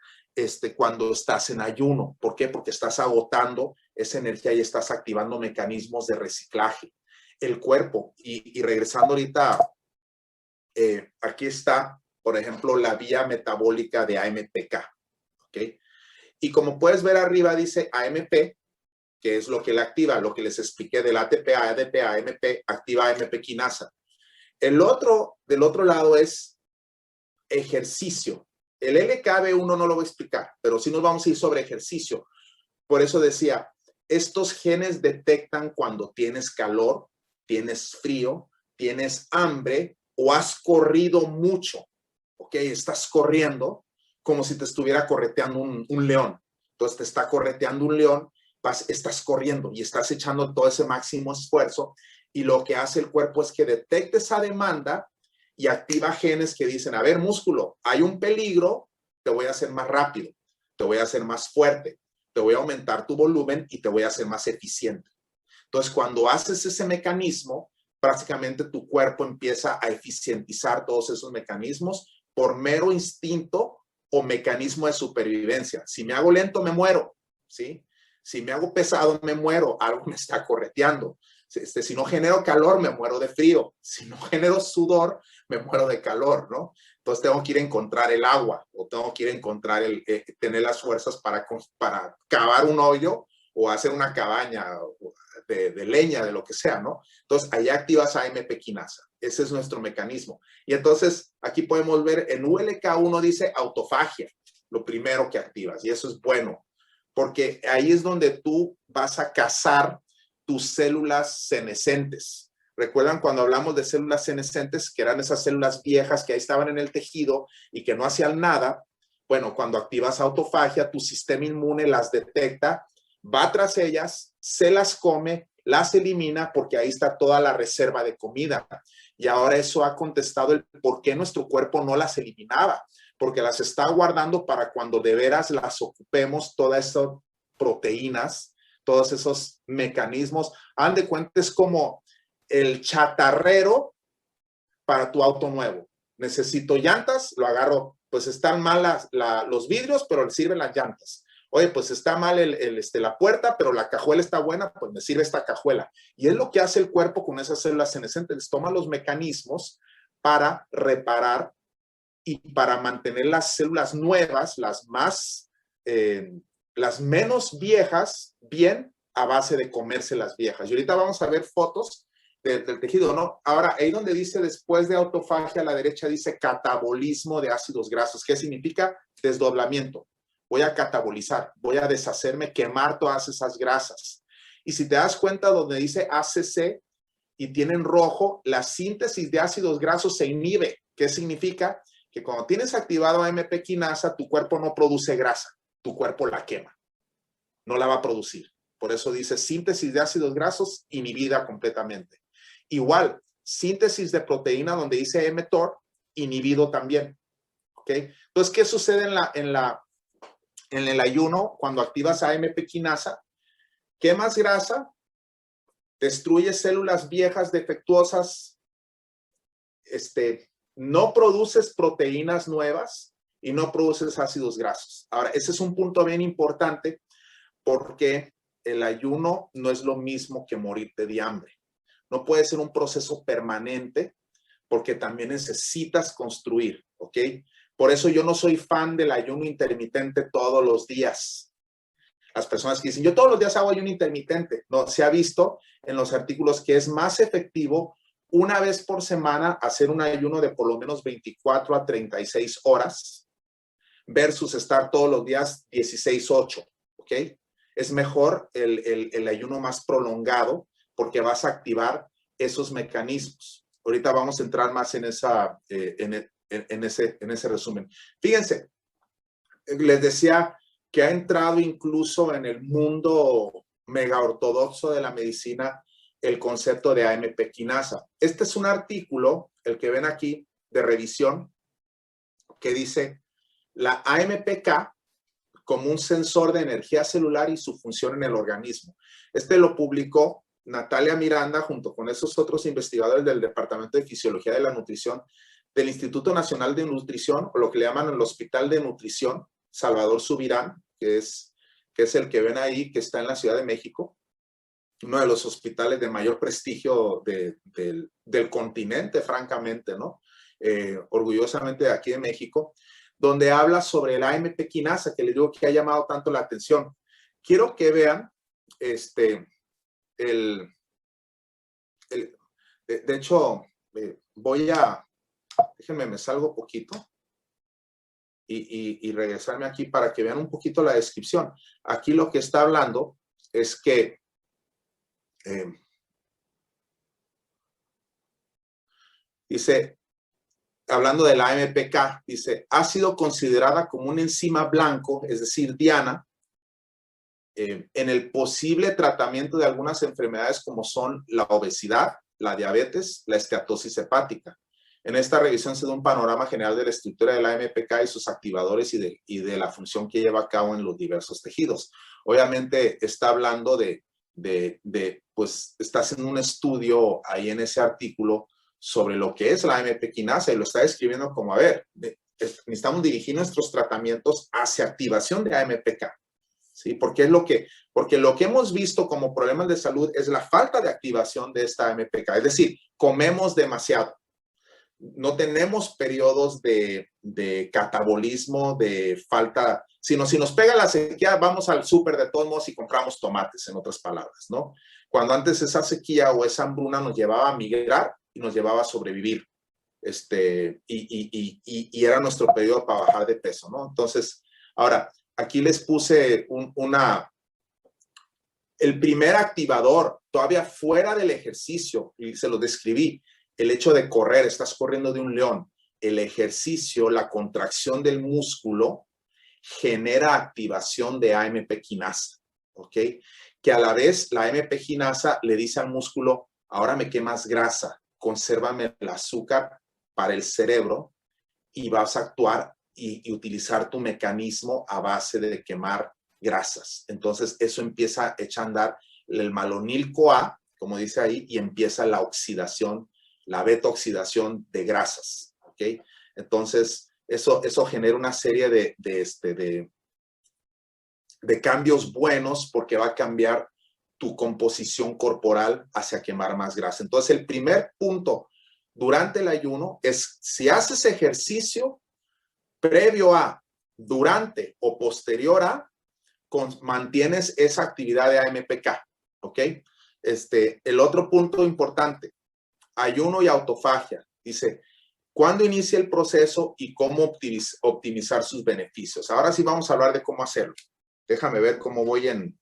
Speaker 1: Cuando estás en ayuno. ¿Por qué? Porque estás agotando esa energía y estás activando mecanismos de reciclaje. El cuerpo, y regresando ahorita, aquí está, por ejemplo, la vía metabólica de AMPK, ¿ok? Y como puedes ver arriba dice AMP, que es lo que le activa, lo que les expliqué del ATP, ADP, AMP, activa AMP quinasa. Del otro lado es ejercicio. El LKB1 no lo voy a explicar, pero sí nos vamos a ir sobre ejercicio. Por eso decía, estos genes detectan cuando tienes calor, tienes frío, tienes hambre o has corrido mucho. ¿Ok? Estás corriendo como si te estuviera correteando un león. Entonces te está correteando un león, estás corriendo y estás echando todo ese máximo esfuerzo, y lo que hace el cuerpo es que detecta esa demanda y activa genes que dicen, a ver, músculo, hay un peligro, te voy a hacer más rápido, te voy a hacer más fuerte, te voy a aumentar tu volumen y te voy a hacer más eficiente. Entonces, cuando haces ese mecanismo, prácticamente tu cuerpo empieza a eficientizar todos esos mecanismos por mero instinto o mecanismo de supervivencia. Si me hago lento, me muero, ¿sí? Si me hago pesado, me muero, algo me está correteando. Si no genero calor, me muero de frío. Si no genero sudor, me muero de calor, ¿no? Entonces tengo que ir a encontrar el agua, o tengo que ir a encontrar tener las fuerzas para cavar un hoyo o hacer una cabaña de leña, de lo que sea, ¿no? Entonces ahí activas AMP quinasa. Ese es nuestro mecanismo. Y entonces aquí podemos ver en ULK1 dice autofagia, lo primero que activas, y eso es bueno, porque ahí es donde tú vas a cazar tus células senescentes. ¿Recuerdan cuando hablamos de células senescentes, que eran esas células viejas que ahí estaban en el tejido y que no hacían nada? Bueno, cuando activas autofagia, tu sistema inmune las detecta, va tras ellas, se las come, las elimina, porque ahí está toda la reserva de comida. Y ahora eso ha contestado el por qué nuestro cuerpo no las eliminaba, porque las está guardando para cuando de veras las ocupemos, todas esas proteínas, todos esos mecanismos. Hagan de cuenta, es como el chatarrero para tu auto nuevo. Necesito llantas, lo agarro, pues están mal los vidrios, pero le sirven las llantas. Oye, pues está mal la puerta, pero la cajuela está buena, pues me sirve esta cajuela. Y es lo que hace el cuerpo con esas células senescentes. Toma los mecanismos para reparar y para mantener las células nuevas, las menos viejas, bien, a base de comerse las viejas. Y ahorita vamos a ver fotos del tejido, ¿no? Ahora, ahí donde dice después de autofagia, a la derecha dice catabolismo de ácidos grasos. ¿Qué significa? Desdoblamiento. Voy a catabolizar, voy a deshacerme, quemar todas esas grasas. Y si te das cuenta donde dice ACC y tiene en rojo, la síntesis de ácidos grasos se inhibe. ¿Qué significa? Que cuando tienes activado AMP quinasa, tu cuerpo no produce grasa, tu cuerpo la quema, no la va a producir. Por eso dice síntesis de ácidos grasos inhibida completamente. Igual, síntesis de proteína donde dice mTOR, inhibido también. ¿Ok? Entonces, ¿qué sucede en el ayuno cuando activas AMP quinasa? Quemas grasa, destruyes células viejas defectuosas, no produces proteínas nuevas y no produces ácidos grasos. Ahora, ese es un punto bien importante porque el ayuno no es lo mismo que morirte de hambre. No puede ser un proceso permanente porque también necesitas construir, ¿ok? Por eso yo no soy fan del ayuno intermitente todos los días. Las personas que dicen, yo todos los días hago ayuno intermitente. No, se ha visto en los artículos que es más efectivo una vez por semana hacer un ayuno de por lo menos 24 a 36 horas versus estar todos los días 16-8, ¿ok? Es mejor el ayuno más prolongado porque vas a activar esos mecanismos. Ahorita vamos a entrar más en ese resumen. Fíjense, les decía que ha entrado incluso en el mundo mega ortodoxo de la medicina el concepto de AMP quinasa. Este es un artículo, el que ven aquí, de revisión, que dice la AMPK como un sensor de energía celular y su función en el organismo. Este lo publicó Natalia Miranda junto con esos otros investigadores del Departamento de Fisiología de la Nutrición del Instituto Nacional de Nutrición, o lo que le llaman el Hospital de Nutrición Salvador Subirán, que es el que ven ahí, que está en la Ciudad de México, uno de los hospitales de mayor prestigio del continente, francamente, ¿no? Orgullosamente de aquí de México, donde habla sobre el AMP quinasa, que les digo que ha llamado tanto la atención. Quiero que vean, de hecho, déjenme, me salgo poquito y regresarme aquí para que vean un poquito la descripción. Aquí lo que está hablando es que dice, hablando de la AMPK, dice, ha sido considerada como una enzima blanco, es decir, diana, en el posible tratamiento de algunas enfermedades como son la obesidad, la diabetes, la esteatosis hepática. En esta revisión se da un panorama general de la estructura de la AMPK y sus activadores y de la función que lleva a cabo en los diversos tejidos. Obviamente está hablando pues está haciendo un estudio ahí en ese artículo sobre lo que es la AMP quinasa y lo está describiendo como, a ver, necesitamos dirigir nuestros tratamientos hacia activación de AMPK, ¿sí? Porque lo que hemos visto como problemas de salud es la falta de activación de esta AMPK, es decir, comemos demasiado. No tenemos periodos de catabolismo, de falta, sino si nos pega la sequía, vamos al súper de todos modos y compramos tomates, en otras palabras, ¿no? Cuando antes esa sequía o esa hambruna nos llevaba a migrar y nos llevaba a sobrevivir, y era nuestro periodo para bajar de peso, ¿no? Entonces, ahora, aquí les puse el primer activador, todavía fuera del ejercicio, y se lo describí, el hecho de correr, estás corriendo de un león, el ejercicio, la contracción del músculo genera activación de AMP quinasa, ¿ok? Que a la vez la AMP quinasa le dice al músculo, ahora me quemas grasa, consérvame el azúcar para el cerebro y vas a actuar y utilizar tu mecanismo a base de quemar grasas. Entonces eso empieza a echar a andar el malonil-CoA, como dice ahí, y empieza la oxidación, la beta-oxidación de grasas, ¿ok? Entonces, eso genera una serie de cambios buenos porque va a cambiar tu composición corporal hacia quemar más grasa. Entonces, el primer punto durante el ayuno es si haces ejercicio previo a, durante o posterior a, mantienes esa actividad de AMPK, ¿ok? El otro punto importante, ayuno y autofagia. Dice, ¿cuándo inicia el proceso y cómo optimizar sus beneficios? Ahora sí vamos a hablar de cómo hacerlo. Déjame ver cómo voy en...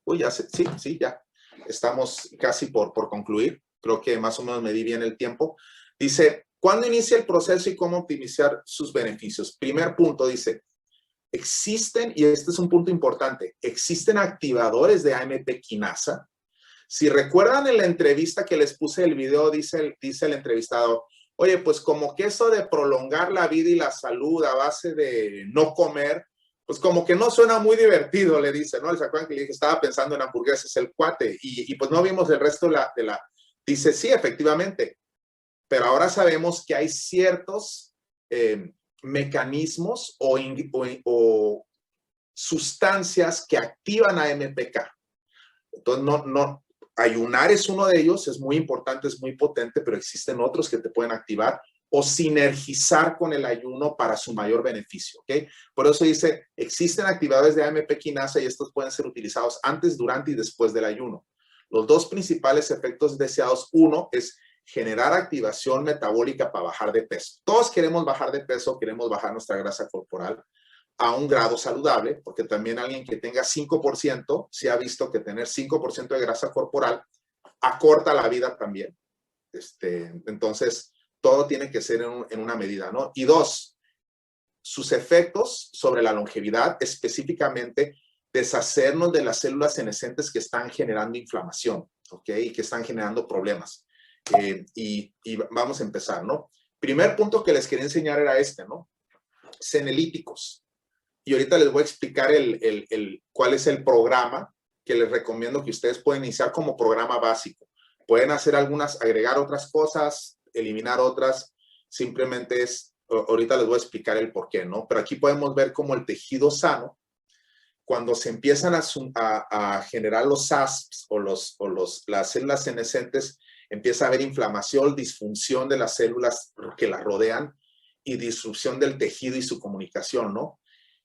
Speaker 1: Uy, ya sé, sí, ya. Estamos casi por concluir. Creo que más o menos medí bien el tiempo. Dice, ¿cuándo inicia el proceso y cómo optimizar sus beneficios? Primer punto, dice, existen, y este es un punto importante, existen activadores de AMP quinasa. Si recuerdan en la entrevista que les puse el video, dice el entrevistador, oye, pues como que eso de prolongar la vida y la salud a base de no comer, pues como que no suena muy divertido, le dice, ¿no? ¿Se acuerdan que le dije, estaba pensando en hamburguesas el cuate? Y pues no vimos el resto de la... Dice, sí, efectivamente, pero ahora sabemos que hay ciertos mecanismos o sustancias que activan a AMPK. Entonces, ayunar es uno de ellos, es muy importante, es muy potente, pero existen otros que te pueden activar o sinergizar con el ayuno para su mayor beneficio, ¿ok? Por eso dice, existen activadores de AMP quinasa y estos pueden ser utilizados antes, durante y después del ayuno. Los dos principales efectos deseados, uno es generar activación metabólica para bajar de peso. Todos queremos bajar de peso, queremos bajar nuestra grasa corporal a un grado saludable, porque también alguien que tenga 5%, se ha visto que tener 5% de grasa corporal acorta la vida también. Entonces, todo tiene que ser en una medida, ¿no? Y dos, sus efectos sobre la longevidad, específicamente deshacernos de las células senescentes que están generando inflamación, ¿ok? Y que están generando problemas. Y vamos a empezar, ¿no? Primer punto que les quería enseñar era este, ¿no? Senelíticos. Y ahorita les voy a explicar cuál es el programa que les recomiendo que ustedes pueden iniciar como programa básico. Pueden hacer agregar otras cosas, eliminar otras. Simplemente ahorita les voy a explicar el por qué, ¿no? Pero aquí podemos ver cómo el tejido sano, cuando se empiezan a generar los ASPs o las células senescentes, empieza a haber inflamación, disfunción de las células que las rodean y disrupción del tejido y su comunicación, ¿no?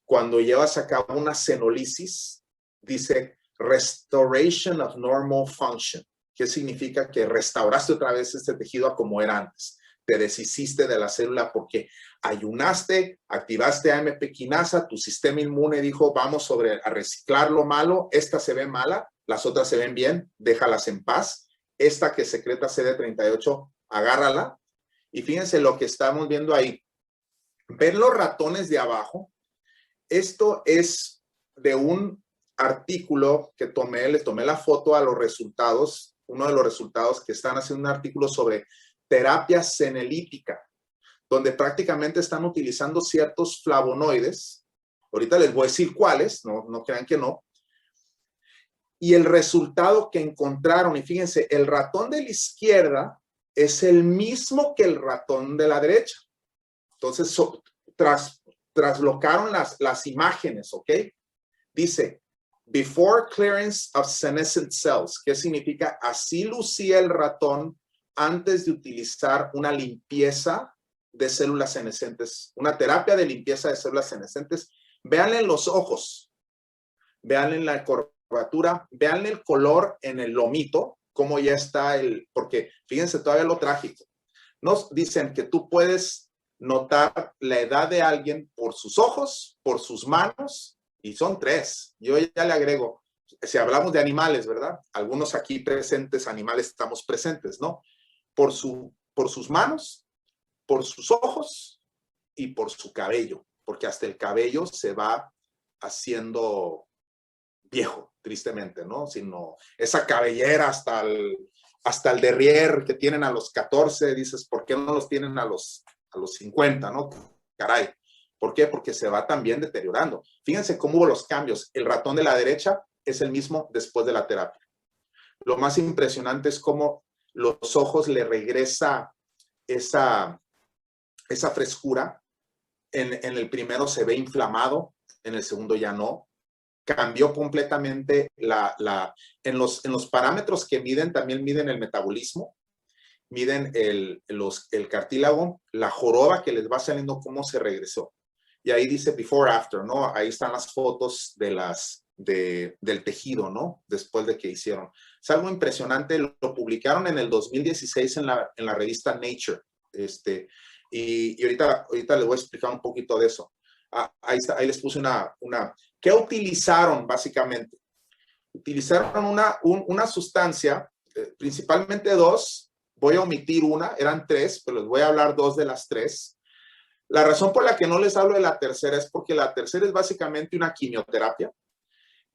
Speaker 1: Cuando llevas a cabo una senolisis, dice restoration of normal function. ¿Qué significa? Que restauraste otra vez este tejido a como era antes. Te deshiciste de la célula porque ayunaste, activaste AMP quinasa, tu sistema inmune dijo, vamos a reciclar lo malo, esta se ve mala, las otras se ven bien, déjalas en paz. Esta que secreta CD38, agárrala. Y fíjense lo que estamos viendo ahí. ¿Ven los ratones de abajo? Esto es de un artículo que le tomé la foto a los resultados, uno de los resultados que están haciendo un artículo sobre terapia senelítica, donde prácticamente están utilizando ciertos flavonoides. Ahorita les voy a decir cuáles, no crean que no. Y el resultado que encontraron, y fíjense, el ratón de la izquierda es el mismo que el ratón de la derecha. Entonces, traslocaron las imágenes, ¿ok? Dice, before clearance of senescent cells. ¿Qué significa? Así lucía el ratón antes de utilizar una limpieza de células senescentes, una terapia de limpieza de células senescentes. Véanle los ojos, véanle la curvatura, véanle el color en el lomito, cómo ya está porque fíjense todavía lo trágico. Nos dicen que tú puedes notar la edad de alguien por sus ojos, por sus manos, y son 3. Yo ya le agrego, si hablamos de animales, ¿verdad? Algunos aquí presentes, animales estamos presentes, ¿no? Por sus manos, por sus ojos y por su cabello, porque hasta el cabello se va haciendo viejo, tristemente, ¿no? Sino esa cabellera hasta el derrier que tienen a los 14, dices, ¿por qué no los tienen a los 50, no? Caray. ¿Por qué? Porque se va también deteriorando. Fíjense cómo hubo los cambios. El ratón de la derecha es el mismo después de la terapia. Lo más impresionante es cómo los ojos le regresa esa frescura. En el primero se ve inflamado, en el segundo ya no. Cambió completamente en los parámetros que miden, también miden el metabolismo, miden el cartílago, la joroba que les va saliendo, cómo se regresó. Y ahí dice before, after, ¿no? Ahí están las fotos del tejido, ¿no? Después de que hicieron. Es algo impresionante, lo publicaron en el 2016 en la revista Nature. Y ahorita les voy a explicar un poquito de eso. Ahí les puse ¿qué utilizaron básicamente? Utilizaron una sustancia, principalmente 2, voy a omitir una, eran 3, pero les voy a hablar 2 de las 3. La razón por la que no les hablo de la tercera es porque la tercera es básicamente una quimioterapia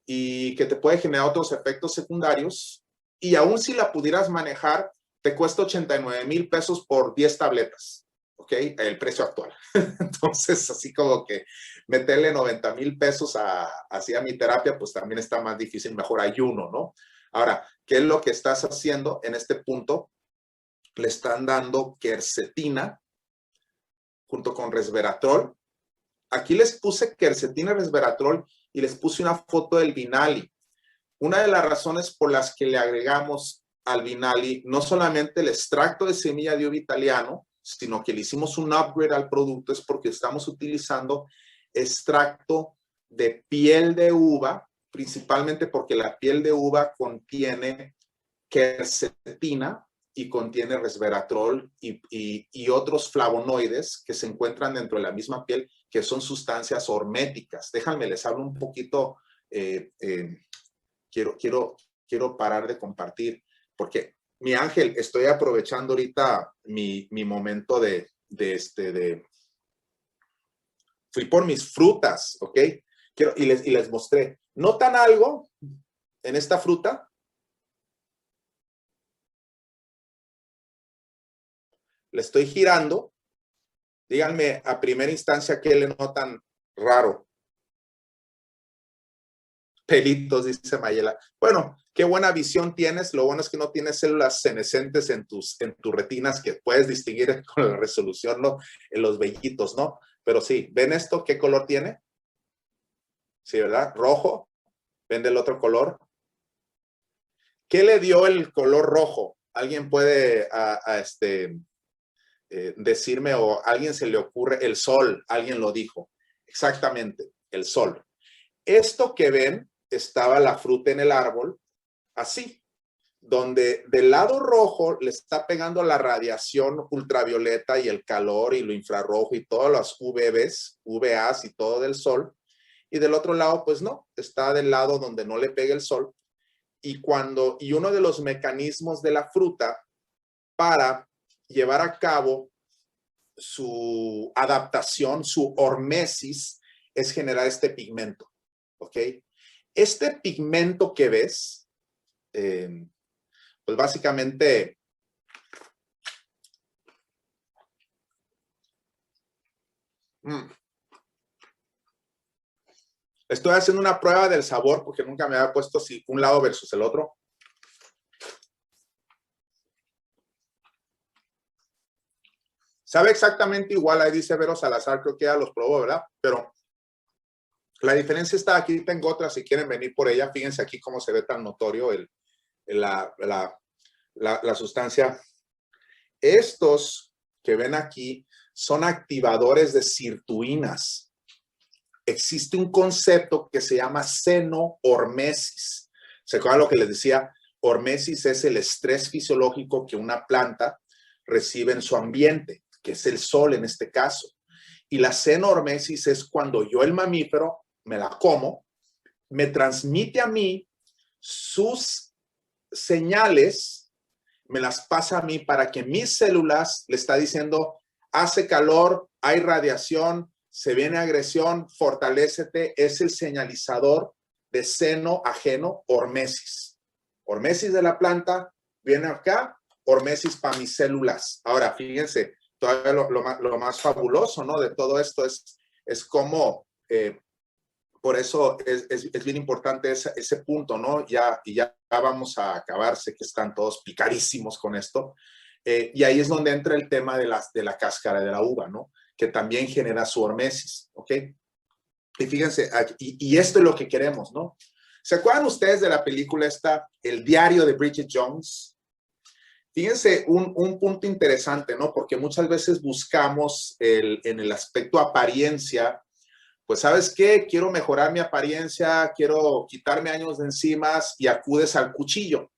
Speaker 1: y que te puede generar otros efectos secundarios, y aún si la pudieras manejar, te cuesta 89,000 pesos por 10 tabletas, ¿ok? El precio actual. Entonces, así como que meterle 90,000 pesos hacia mi terapia, pues también está más difícil, mejor ayuno, ¿no? Ahora, ¿qué es lo que estás haciendo en este punto? Le están dando quercetina junto con resveratrol. Aquí les puse quercetina y resveratrol y les puse una foto del Vinali. Una de las razones por las que le agregamos al Vinali no solamente el extracto de semilla de uva italiano, sino que le hicimos un upgrade al producto, es porque estamos utilizando extracto de piel de uva, principalmente porque la piel de uva contiene quercetina y contiene resveratrol y otros flavonoides que se encuentran dentro de la misma piel, que son sustancias horméticas. Déjenme, les hablo un poquito, quiero parar de compartir, porque mi ángel, estoy aprovechando ahorita mi momento fui por mis frutas, ¿ok? Y les mostré. ¿Notan algo en esta fruta? Le estoy girando. Díganme a primera instancia qué le notan raro. Pelitos, dice Mayela. Bueno, qué buena visión tienes. Lo bueno es que no tienes células senescentes en tus retinas que puedes distinguir con la resolución, ¿no? En los vellitos, ¿no? Pero sí, ¿ven esto? ¿Qué color tiene? Sí, ¿verdad? Rojo. ¿Ven del otro color? ¿Qué le dio el color rojo? ¿Alguien puede decirme o a alguien se le ocurre? El sol, alguien lo dijo. Exactamente, el sol. Esto que ven, estaba la fruta en el árbol, así, donde del lado rojo le está pegando la radiación ultravioleta y el calor y lo infrarrojo y todas las UVBs, UVAs y todo del sol. Y del otro lado, pues no, está del lado donde no le pega el sol. Y uno de los mecanismos de la fruta para llevar a cabo su adaptación, su hormesis, es generar este pigmento, ¿ok? Este pigmento que ves, pues básicamente estoy haciendo una prueba del sabor porque nunca me había puesto así un lado versus el otro. Sabe exactamente igual, ahí dice Vero Salazar, creo que ya los probó, ¿verdad? Pero la diferencia está aquí, tengo otra, si quieren venir por ella, fíjense aquí cómo se ve tan notorio la sustancia. Estos que ven aquí son activadores de sirtuinas. Existe un concepto que se llama seno-hormesis. ¿Se acuerdan lo que les decía? Hormesis es el estrés fisiológico que una planta recibe en su ambiente, que es el sol en este caso. Y la seno-hormesis es cuando yo, el mamífero, me la como, me transmite a mí sus señales, me las pasa a mí para que mis células le está diciendo, hace calor, hay radiación, se viene agresión, fortalécete, es el señalizador de seno ajeno, hormesis. Hormesis de la planta, viene acá, hormesis para mis células. Ahora, fíjense, todavía lo más fabuloso, ¿no? De todo esto es cómo, por eso es bien importante ese punto, ¿no? Ya vamos a acabar, sé que están todos picadísimos con esto. Y ahí es donde entra el tema de la cáscara de la uva, ¿no? Que también genera su hormesis, ¿ok? Y fíjense, y esto es lo que queremos, ¿no? ¿Se acuerdan ustedes de la película esta, El diario de Bridget Jones? Fíjense, un punto interesante, ¿no? Porque muchas veces buscamos en el aspecto apariencia, pues, ¿sabes qué? Quiero mejorar mi apariencia, quiero quitarme años de encima y acudes al cuchillo.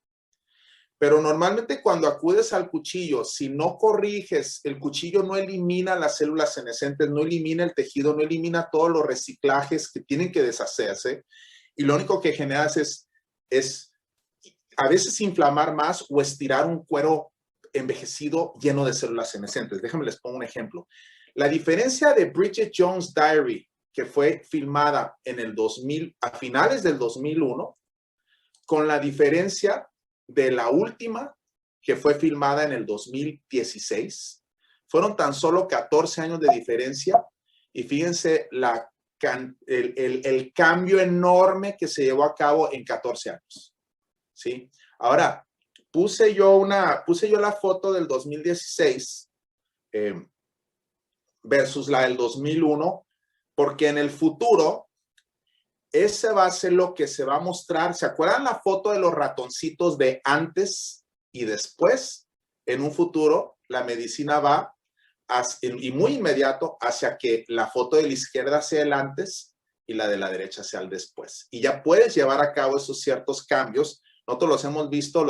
Speaker 1: Pero normalmente cuando acudes al cuchillo, si no corriges, el cuchillo no elimina las células senescentes, no elimina el tejido, no elimina todos los reciclajes que tienen que deshacerse. Y lo único que generas es a veces inflamar más o estirar un cuero envejecido lleno de células senescentes. Déjenme les pongo un ejemplo. La diferencia de Bridget Jones' Diary, que fue filmada en el 2000, a finales del 2001, con la diferencia de la última, que fue filmada en el 2016. Fueron tan solo 14 años de diferencia y fíjense el cambio enorme que se llevó a cabo en 14 años. ¿Sí? Ahora, puse yo la foto del 2016 versus la del 2001, porque en el futuro ese va a ser lo que se va a mostrar. ¿Se acuerdan la foto de los ratoncitos de antes y después? En un futuro, la medicina va y muy inmediato hacia que la foto de la izquierda sea el antes y la de la derecha sea el después. Y ya puedes llevar a cabo esos ciertos cambios. Nosotros los hemos visto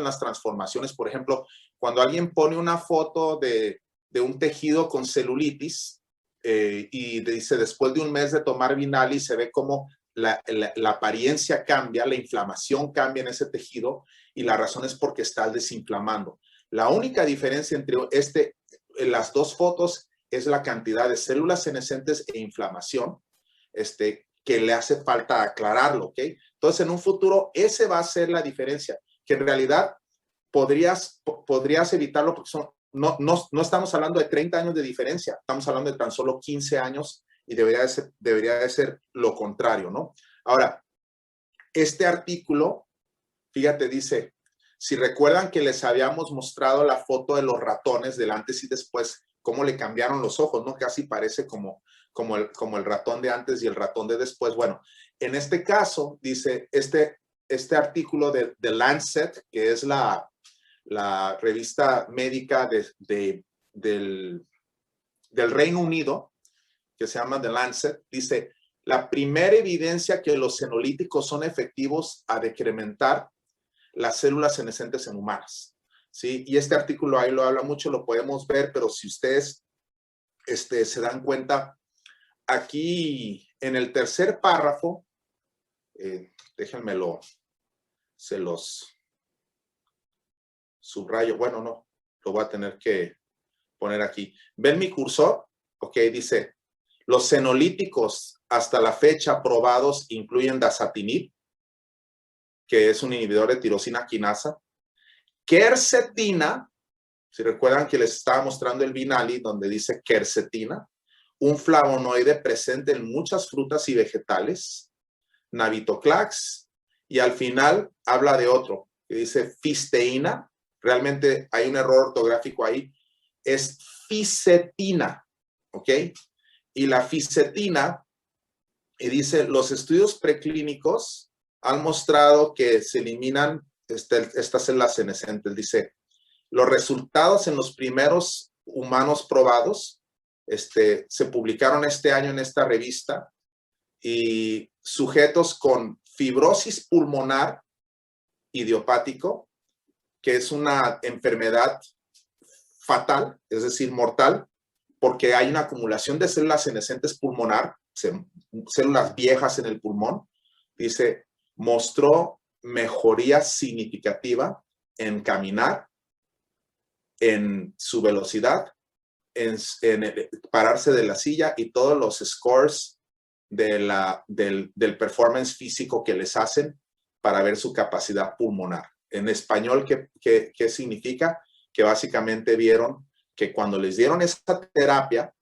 Speaker 1: en las transformaciones. Por ejemplo, cuando alguien pone una foto de un tejido con celulitis y dice después de un mes de tomar Vinali, se ve como la apariencia cambia, la inflamación cambia en ese tejido y la razón es porque estás desinflamando. La única diferencia entre las dos fotos es la cantidad de células senescentes e inflamación que le hace falta aclararlo, ¿ok? Entonces, en un futuro, ese va a ser la diferencia, que en realidad podrías evitarlo porque no estamos hablando de 30 años de diferencia, estamos hablando de tan solo 15 años y debería de ser lo contrario, ¿no? Ahora, este artículo, fíjate, dice, si recuerdan que les habíamos mostrado la foto de los ratones del antes y después, cómo le cambiaron los ojos, ¿no? Casi parece como el ratón de antes y el ratón de después. Bueno, en este caso, dice, este artículo de The Lancet, que es la revista médica del Reino Unido, que se llama The Lancet, dice, la primera evidencia que los senolíticos son efectivos a decrementar las células senescentes en humanas, ¿sí? Y este artículo ahí lo habla mucho, lo podemos ver, pero si ustedes se dan cuenta, aquí en el tercer párrafo, déjenmelo, se los subrayo, bueno, no, lo voy a tener que poner aquí. ¿Ven mi cursor? Ok, dice, los senolíticos hasta la fecha probados incluyen dasatinib, que es un inhibidor de tirosina quinasa, quercetina, si recuerdan que les estaba mostrando el Vinali, donde dice quercetina, un flavonoide presente en muchas frutas y vegetales, navitoclax, y al final habla de otro, que dice fisteína, realmente hay un error ortográfico ahí, es fisetina, ¿ok? Y la fisetina, y dice, los estudios preclínicos han mostrado que se eliminan estas células senescentes. Dice, los resultados en los primeros humanos probados se publicaron este año en esta revista y sujetos con fibrosis pulmonar idiopático, que es una enfermedad fatal, es decir, mortal, porque hay una acumulación de células senescentes pulmonar, células viejas en el pulmón, dice, mostró mejoría significativa en caminar, en su velocidad, en pararse de la silla y todos los scores del performance físico que les hacen para ver su capacidad pulmonar. En español, ¿qué significa? Que básicamente vieron que cuando les dieron esta terapia,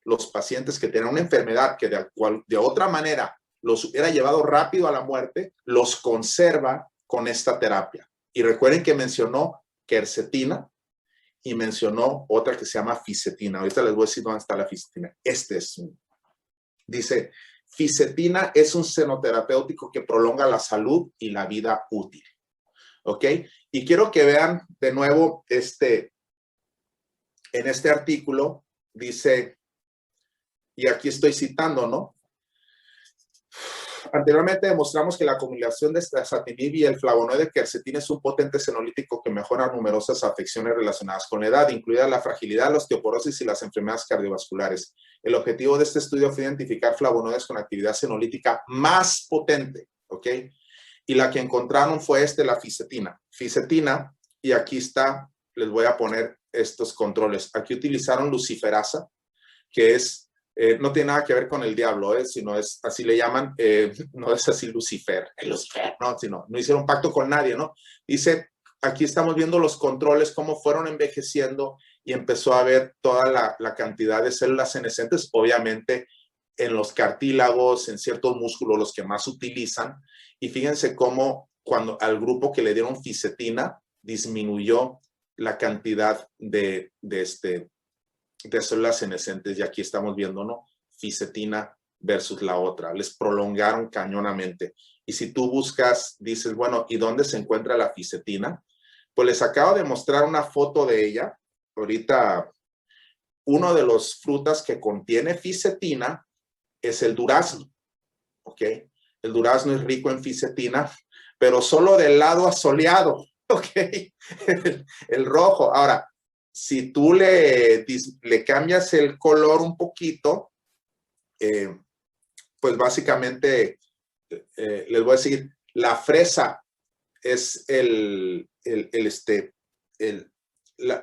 Speaker 1: los pacientes que tenían una enfermedad que de otra manera los hubiera llevado rápido a la muerte, los conserva con esta terapia. Y recuerden que mencionó quercetina y mencionó otra que se llama fisetina. Ahorita les voy a decir dónde está la fisetina. Dice, fisetina es un senoterapéutico que prolonga la salud y la vida útil. ¿Ok? Y quiero que vean de nuevo en este artículo, dice, y aquí estoy citando, ¿no? Anteriormente demostramos que la acumulación de dasatinib y el flavonoide quercetina es un potente senolítico que mejora numerosas afecciones relacionadas con la edad, incluida la fragilidad, la osteoporosis y las enfermedades cardiovasculares. El objetivo de este estudio fue identificar flavonoides con actividad senolítica más potente, ¿ok? Y la que encontraron fue la fisetina. Fisetina, y aquí está, les voy a poner estos controles. Aquí utilizaron luciferasa, que es no tiene nada que ver con el diablo, sino es, así le llaman, no es así Lucifer, no, sino no hicieron pacto con nadie, ¿no? Dice, aquí estamos viendo los controles, cómo fueron envejeciendo y empezó a ver toda la cantidad de células senescentes, obviamente en los cartílagos, en ciertos músculos, los que más utilizan, y fíjense cómo cuando al grupo que le dieron fisetina, disminuyó la cantidad de células senescentes, y aquí estamos viendo, ¿no? Fisetina versus la otra. Les prolongaron cañonamente. Y si tú buscas, dices, bueno, ¿y dónde se encuentra la fisetina? Pues les acabo de mostrar una foto de ella. Ahorita, uno de los frutas que contiene fisetina es el durazno, ¿ok? El durazno es rico en fisetina, pero solo del lado asoleado, ¿ok? El rojo. Ahora, si tú le cambias el color un poquito, pues básicamente les voy a decir, la fresa es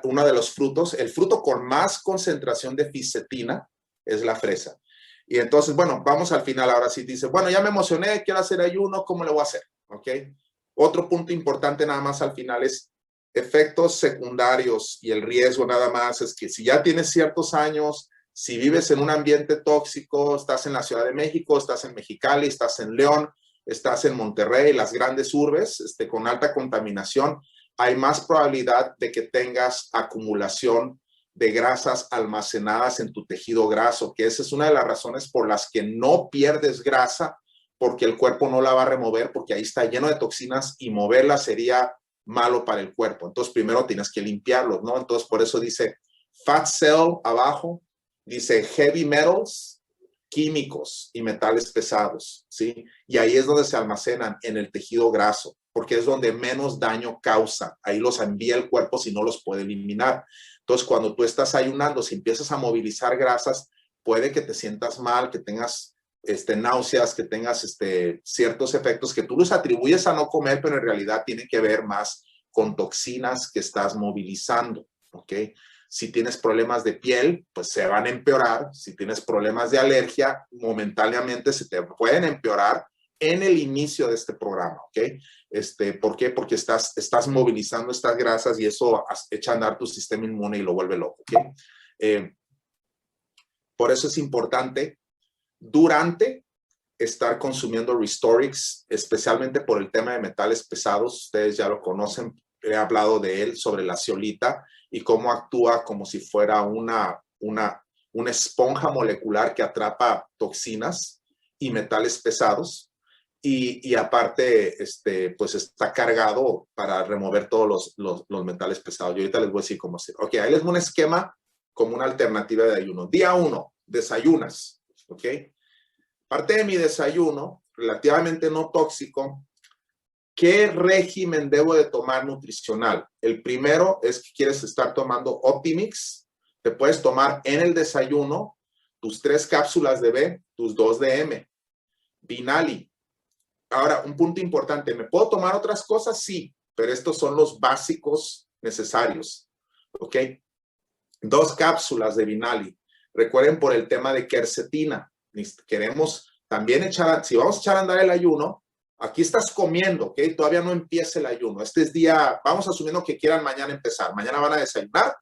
Speaker 1: uno de los frutos, el fruto con más concentración de fisetina es la fresa. Y entonces, bueno, vamos al final. Ahora sí dice, bueno, ya me emocioné, quiero hacer ayuno, ¿cómo le voy a hacer? ¿Ok? Otro punto importante nada más al final es, efectos secundarios y el riesgo nada más es que si ya tienes ciertos años, si vives en un ambiente tóxico, estás en la Ciudad de México, estás en Mexicali, estás en León, estás en Monterrey, las grandes urbes, con alta contaminación, hay más probabilidad de que tengas acumulación de grasas almacenadas en tu tejido graso, que esa es una de las razones por las que no pierdes grasa, porque el cuerpo no la va a remover, porque ahí está lleno de toxinas y moverla sería malo para el cuerpo. Entonces, primero tienes que limpiarlos, ¿no? Entonces, por eso dice fat cell abajo, dice heavy metals, químicos y metales pesados, ¿sí? Y ahí es donde se almacenan, en el tejido graso, porque es donde menos daño causa. Ahí los envía el cuerpo si no los puede eliminar. Entonces, cuando tú estás ayunando, si empiezas a movilizar grasas, puede que te sientas mal, que tengas náuseas, que tengas ciertos efectos que tú los atribuyes a no comer, pero en realidad tiene que ver más con toxinas que estás movilizando, ¿ok? Si tienes problemas de piel, pues se van a empeorar. Si tienes problemas de alergia, momentáneamente se te pueden empeorar en el inicio de este programa, ¿ok? ¿Por qué? Porque estás movilizando estas grasas y eso echa a andar tu sistema inmune y lo vuelve loco, ¿ok? Por eso es importante durante estar consumiendo Restorix, especialmente por el tema de metales pesados. Ustedes ya lo conocen, he hablado de él, sobre la zeolita y cómo actúa como si fuera una esponja molecular que atrapa toxinas y metales pesados. Y aparte, pues está cargado para remover todos los metales pesados. Yo ahorita les voy a decir cómo hacer. Ok, ahí les voy un esquema como una alternativa de ayuno. Día 1, desayunas, ¿ok? Parte de mi desayuno, relativamente no tóxico, ¿qué régimen debo de tomar nutricional? El primero es que quieres estar tomando Optimix. Te puedes tomar en el desayuno tus 3 cápsulas de B, tus 2 de M. Vinali. Ahora, un punto importante, ¿me puedo tomar otras cosas? Sí, pero estos son los básicos necesarios, ¿ok? 2 cápsulas de Vinali. Recuerden por el tema de quercetina. Queremos también si vamos a echar a andar el ayuno, aquí estás comiendo, ¿ok? Todavía no empieza el ayuno. Este es día, vamos asumiendo que quieran mañana empezar. Mañana van a desayunar,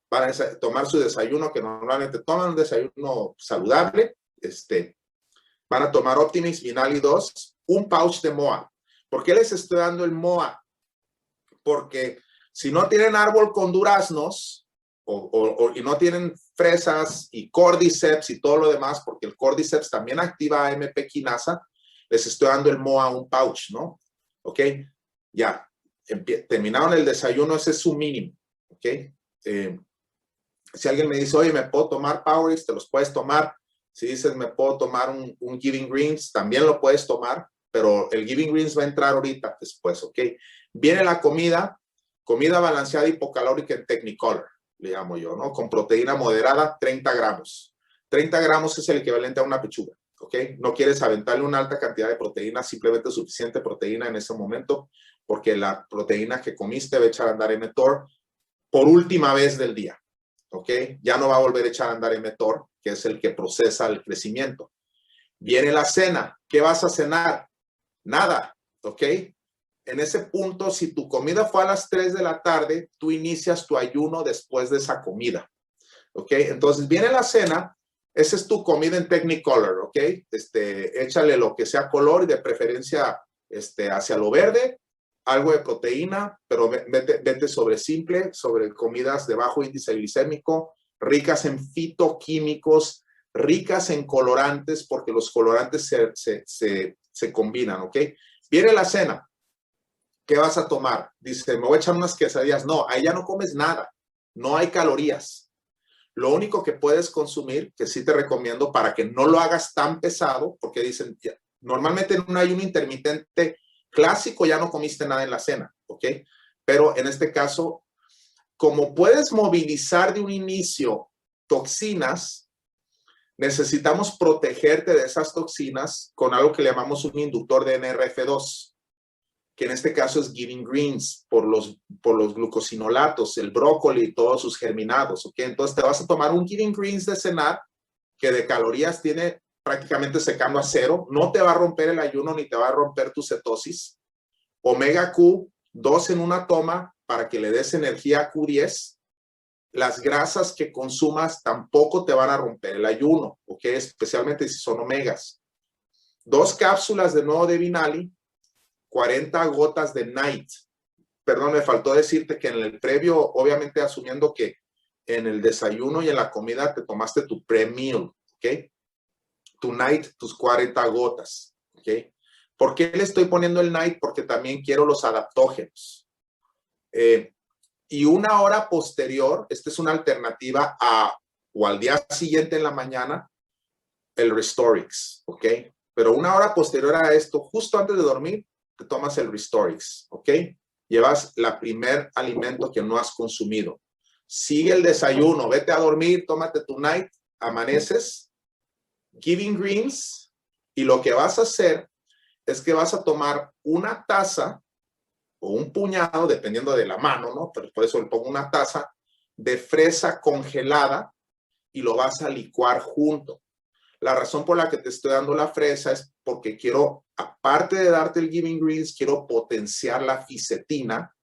Speaker 1: van a tomar su desayuno, que normalmente toman un desayuno saludable, van a tomar Optimix, Vinali 2, un pouch de MOA. ¿Por qué les estoy dando el MOA? Porque si no tienen árbol con duraznos y no tienen fresas y cordyceps y todo lo demás, porque el cordyceps también activa AMP quinasa, les estoy dando el MOA, un pouch, ¿no? ¿Ok? Ya, terminaron el desayuno, ese es su mínimo, ¿ok? Si alguien me dice, oye, ¿me puedo tomar Powerix? Te los puedes tomar. Si dices, me puedo tomar un Giving Greens, también lo puedes tomar, pero el Giving Greens va a entrar ahorita después, ¿ok? Viene la comida balanceada hipocalórica en Technicolor, le llamo yo, ¿no? Con proteína moderada, 30 gramos. 30 gramos es el equivalente a una pechuga, ¿ok? No quieres aventarle una alta cantidad de proteína, simplemente suficiente proteína en ese momento, porque la proteína que comiste va a echar a andar mTOR por última vez del día, ¿ok? Ya no va a volver a echar a andar mTOR, que es el que procesa el crecimiento. Viene la cena. ¿Qué vas a cenar? Nada, ¿ok? En ese punto, si tu comida fue a las 3 de la tarde, tú inicias tu ayuno después de esa comida, ¿ok? Entonces, viene la cena, esa es tu comida en Technicolor, ¿ok? Échale lo que sea color y de preferencia hacia lo verde, algo de proteína, pero vete sobre simple, sobre comidas de bajo índice glicémico, ricas en fitoquímicos, ricas en colorantes, porque los colorantes se combinan, ¿ok? Viene la cena. ¿Qué vas a tomar? Dice, me voy a echar unas quesadillas. No, ahí ya no comes nada. No hay calorías. Lo único que puedes consumir, que sí te recomiendo para que no lo hagas tan pesado, porque dicen, normalmente en un ayuno intermitente clásico ya no comiste nada en la cena, ¿ok? Pero en este caso, como puedes movilizar de un inicio toxinas, necesitamos protegerte de esas toxinas con algo que le llamamos un inductor de NRF2, que en este caso es Giving Greens, por los glucosinolatos, el brócoli y todos sus germinados, ¿ok? Entonces te vas a tomar un Giving Greens de cenar, que de calorías tiene prácticamente secando a 0, no te va a romper el ayuno ni te va a romper tu cetosis. Omega Q, 2 en una toma para que le des energía a Q10. Las grasas que consumas tampoco te van a romper el ayuno, ¿ok? Especialmente si son omegas. 2 cápsulas de nuevo de Vinali, 40 gotas de Night. Perdón, me faltó decirte que en el previo, obviamente asumiendo que en el desayuno y en la comida te tomaste tu pre-meal, ¿ok? Tu Night, tus 40 gotas, ¿ok? ¿Por qué le estoy poniendo el Night? Porque también quiero los adaptógenos. Y una hora posterior, esta es una alternativa o al día siguiente en la mañana, el Restorix, ¿ok? Pero una hora posterior a esto, justo antes de dormir, te tomas el Restorix, ¿ok? Llevas la primer alimento que no has consumido. Sigue el desayuno, vete a dormir, tómate tu Night, amaneces, Giving Greens, y lo que vas a hacer es que vas a tomar una taza o un puñado, dependiendo de la mano, ¿no? Pero por eso le pongo una taza de fresa congelada y lo vas a licuar junto. La razón por la que te estoy dando la fresa es porque quiero, aparte de darte el Giving Greens, quiero potenciar la fisetina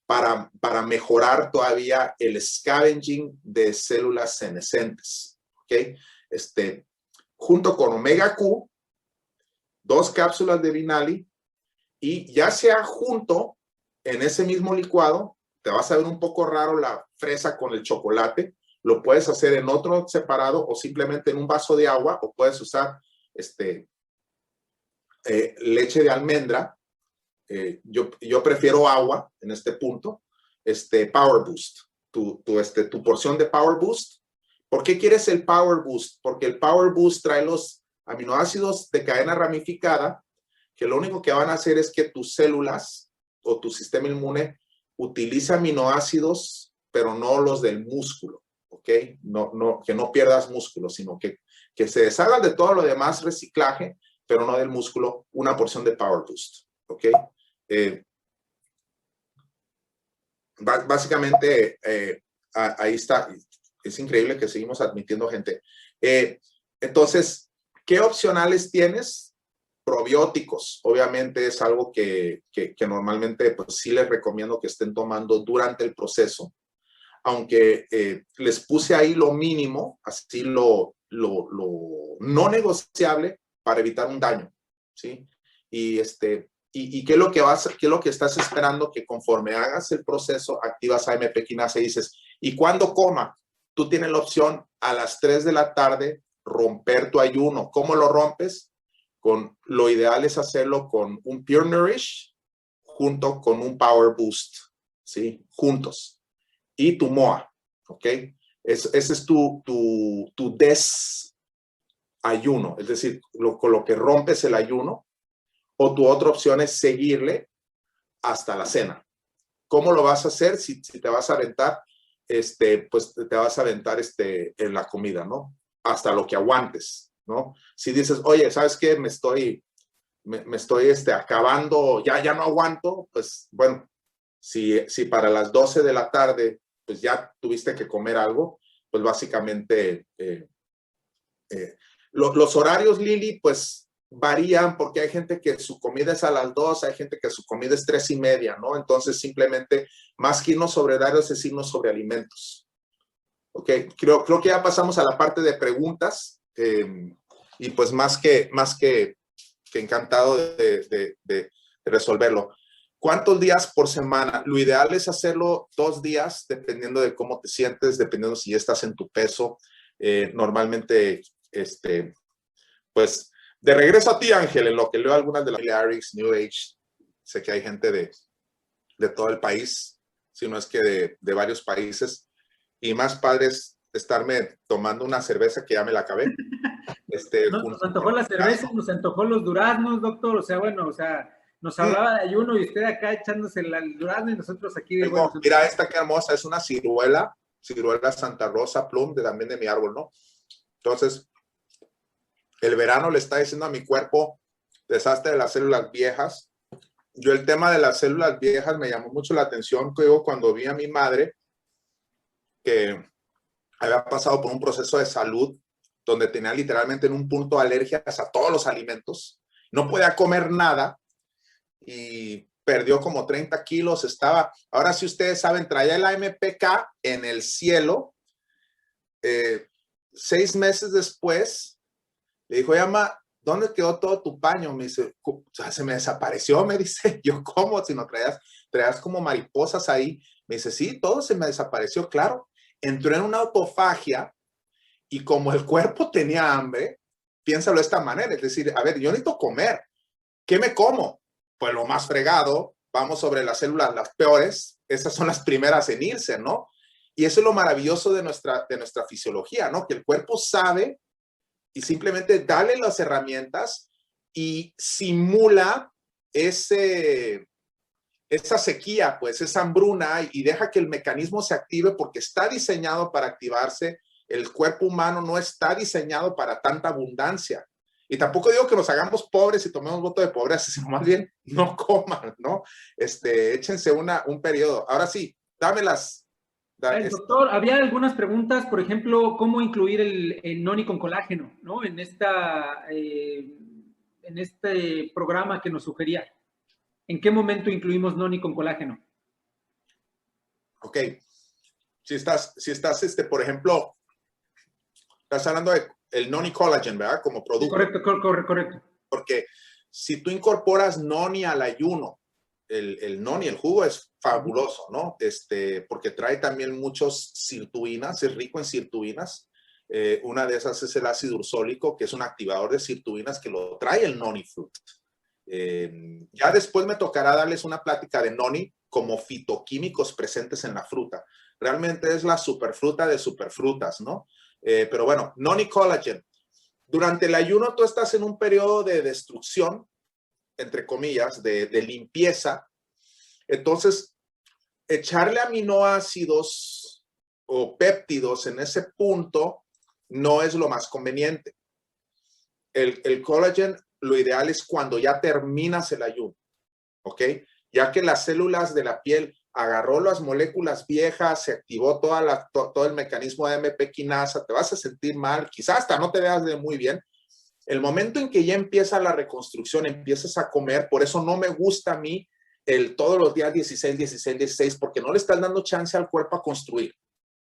Speaker 1: para mejorar todavía el scavenging de células senescentes, ¿ok? Junto con Omega Q, 2 cápsulas de Vinali, y ya sea junto en ese mismo licuado, te vas a ver un poco raro la fresa con el chocolate, lo puedes hacer en otro separado o simplemente en un vaso de agua, o puedes usar leche de almendra. Yo prefiero agua en este punto. Power Boost, tu porción de Power Boost. ¿Por qué quieres el Power Boost? Porque el Power Boost trae los aminoácidos de cadena ramificada, que lo único que van a hacer es que tus células o tu sistema inmune utilice aminoácidos, pero no los del músculo, ¿ok? Que no pierdas músculo, sino que se deshagan de todo lo demás reciclaje, pero no del músculo, una porción de Power Boost, ¿ok? Básicamente, ahí está. Es increíble que seguimos admitiendo gente. Entonces, ¿qué opcionales tienes? Probióticos, obviamente es algo que normalmente pues, sí les recomiendo que estén tomando durante el proceso, aunque les puse ahí lo mínimo, así lo no negociable para evitar un daño, ¿sí? Y ¿qué es lo que qué es lo que estás esperando? Que conforme hagas el proceso, activas AMP quinasa y dices, ¿y cuándo coma? Tú tienes la opción a las 3 de la tarde romper tu ayuno. ¿Cómo lo rompes? Lo ideal es hacerlo con un Pure Nourish junto con un Power Boost, ¿sí? Juntos. Y tu MOA, ¿ok? Ese es tu desayuno, es decir, con lo que rompes el ayuno. O tu otra opción es seguirle hasta la cena. ¿Cómo lo vas a hacer? Si te vas a aventar, pues te vas a aventar en la comida, ¿no? Hasta lo que aguantes, ¿no? Si dices, oye, ¿sabes qué? Me estoy acabando, ya no aguanto, pues bueno, si para las 12 de la tarde, pues ya tuviste que comer algo, pues básicamente los horarios, Lili, pues varían porque hay gente que su comida es a las 2, hay gente que su comida es 3:30, ¿no? Entonces simplemente más que irnos sobre horarios es irnos sobre alimentos. Ok, creo que ya pasamos a la parte de preguntas y pues más que encantado de resolverlo. ¿Cuántos días por semana? Lo ideal es hacerlo 2 días, dependiendo de cómo te sientes, dependiendo si ya estás en tu peso. Normalmente, pues, de regreso a ti, Ángel, en lo que leo algunas de las Lyrics, New Age, sé que hay gente de todo el país, si no es que de varios países, y más padres estarme tomando una cerveza que ya me la acabé.
Speaker 2: Nos antojó la cerveza, nos antojó los duraznos, doctor, o sea, bueno, o sea, nos hablaba de ayuno y usted acá echándose el durazno y nosotros aquí de bueno.
Speaker 1: Mira esta que hermosa, es una ciruela Santa Rosa Plum, también de mi árbol, ¿no? Entonces, el verano le está diciendo a mi cuerpo, deshazte de las células viejas. Yo el tema de las células viejas me llamó mucho la atención cuando vi a mi madre que había pasado por un proceso de salud donde tenía literalmente en un punto alergias a todos los alimentos, no podía comer nada y perdió como 30 kilos, ahora sí ustedes saben, traía el AMPK en el cielo. 6 meses después, le dijo, Yama, ¿dónde quedó todo tu paño? Me dice, o sea, se me desapareció, me dice. Yo, ¿cómo? Si no traías como mariposas ahí. Me dice, sí, todo se me desapareció, claro. Entró en una autofagia y como el cuerpo tenía hambre, piénsalo de esta manera, es decir, a ver, yo necesito comer. ¿Qué me como? Pues lo más fregado, vamos sobre las células, las peores, esas son las primeras en irse, ¿no? Y eso es lo maravilloso de nuestra fisiología, ¿no? Que el cuerpo sabe y simplemente dale las herramientas y simula esa sequía, pues esa hambruna y deja que el mecanismo se active porque está diseñado para activarse. El cuerpo humano no está diseñado para tanta abundancia. Y tampoco digo que nos hagamos pobres y tomemos voto de pobreza, sino más bien no coman, ¿no? Échense un periodo. Ahora sí, dámelas.
Speaker 2: Doctor, había algunas preguntas, por ejemplo, ¿cómo incluir el noni con colágeno, ¿no? En este programa que nos sugería. ¿En qué momento incluimos noni con colágeno?
Speaker 1: Ok. Si estás, por ejemplo, estás hablando del noni collagen, ¿verdad? Como producto.
Speaker 2: Correcto.
Speaker 1: Porque si tú incorporas noni al ayuno, el noni, el jugo es fabuloso, ¿no? Porque trae también muchos sirtuinas, es rico en sirtuinas. Una de esas es el ácido ursólico, que es un activador de sirtuinas que lo trae el noni fruit. Ya después me tocará darles una plática de noni como fitoquímicos presentes en la fruta. Realmente es la superfruta de superfrutas, ¿no? Pero bueno, noni collagen. Durante el ayuno tú estás en un periodo de destrucción, entre comillas, de limpieza. Entonces, echarle aminoácidos o péptidos en ese punto no es lo más conveniente. El collagen, lo ideal es cuando ya terminas el ayuno, ¿ok? Ya que las células de la piel agarró las moléculas viejas, se activó todo el mecanismo de AMP quinasa, te vas a sentir mal, quizás hasta no te veas de muy bien. El momento en que ya empieza la reconstrucción, empiezas a comer, por eso no me gusta a mí todos los días 16, porque no le estás dando chance al cuerpo a construir.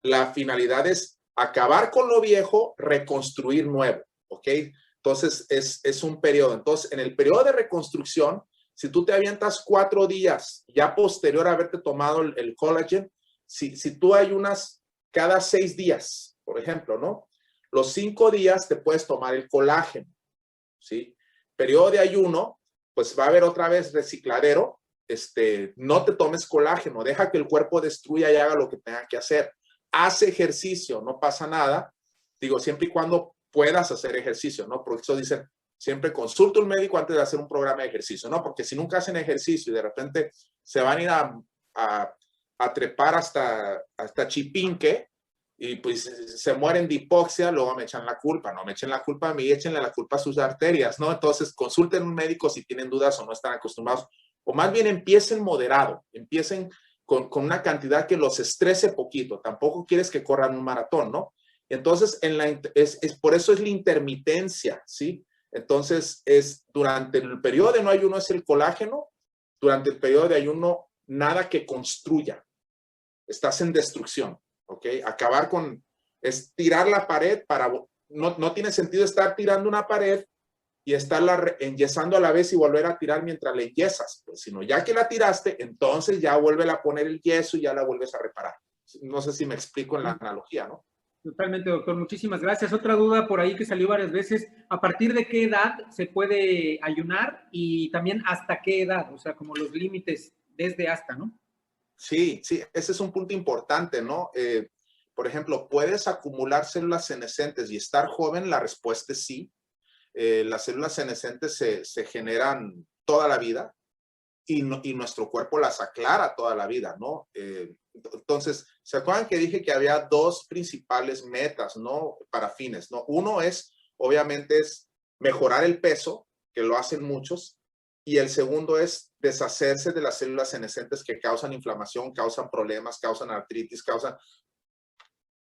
Speaker 1: La finalidad es acabar con lo viejo, reconstruir nuevo, ¿ok? Entonces, es un periodo. Entonces, en el periodo de reconstrucción, si tú te avientas 4 días, ya posterior a haberte tomado el collagen, si tú ayunas cada 6 días, por ejemplo, ¿no? Los 5 días te puedes tomar el colágeno, ¿sí? Periodo de ayuno, pues va a haber otra vez recicladero. No te tomes colágeno, deja que el cuerpo destruya y haga lo que tenga que hacer. Haz ejercicio, no pasa nada. Digo, siempre y cuando puedas hacer ejercicio, ¿no? Por eso dicen, siempre consulta un médico antes de hacer un programa de ejercicio, ¿no? Porque si nunca hacen ejercicio y de repente se van a ir a trepar hasta Chipinque, y pues se mueren de hipoxia, luego me echan la culpa. No me echen la culpa a mí, échenle la culpa a sus arterias, ¿no? Entonces, consulten un médico si tienen dudas o no están acostumbrados. O más bien empiecen moderado, empiecen con una cantidad que los estrese poquito. Tampoco quieres que corran un maratón, ¿no? Entonces, por eso es la intermitencia, ¿sí? Entonces, durante el periodo de no ayuno es el colágeno, durante el periodo de ayuno, nada que construya. Estás en destrucción. ¿Ok? Acabar es tirar la pared no tiene sentido estar tirando una pared y estarla enyesando a la vez y volver a tirar mientras la enyesas, pues, sino ya que la tiraste, entonces ya vuelve a poner el yeso y ya la vuelves a reparar. No sé si me explico en la analogía, ¿no?
Speaker 2: Totalmente, doctor. Muchísimas gracias. Otra duda por ahí que salió varias veces, ¿a partir de qué edad se puede ayunar y también hasta qué edad? O sea, como los límites desde hasta, ¿no?
Speaker 1: Sí, ese es un punto importante, ¿no? Por ejemplo, ¿puedes acumular células senescentes y estar joven? La respuesta es sí. Las células senescentes se generan toda la vida y nuestro cuerpo las aclara toda la vida, ¿no? Entonces, ¿se acuerdan que dije que había 2 principales metas, ¿no? Para fines, ¿no? Uno obviamente, es mejorar el peso, que lo hacen muchos, y el segundo es deshacerse de las células senescentes que causan inflamación, causan problemas, causan artritis,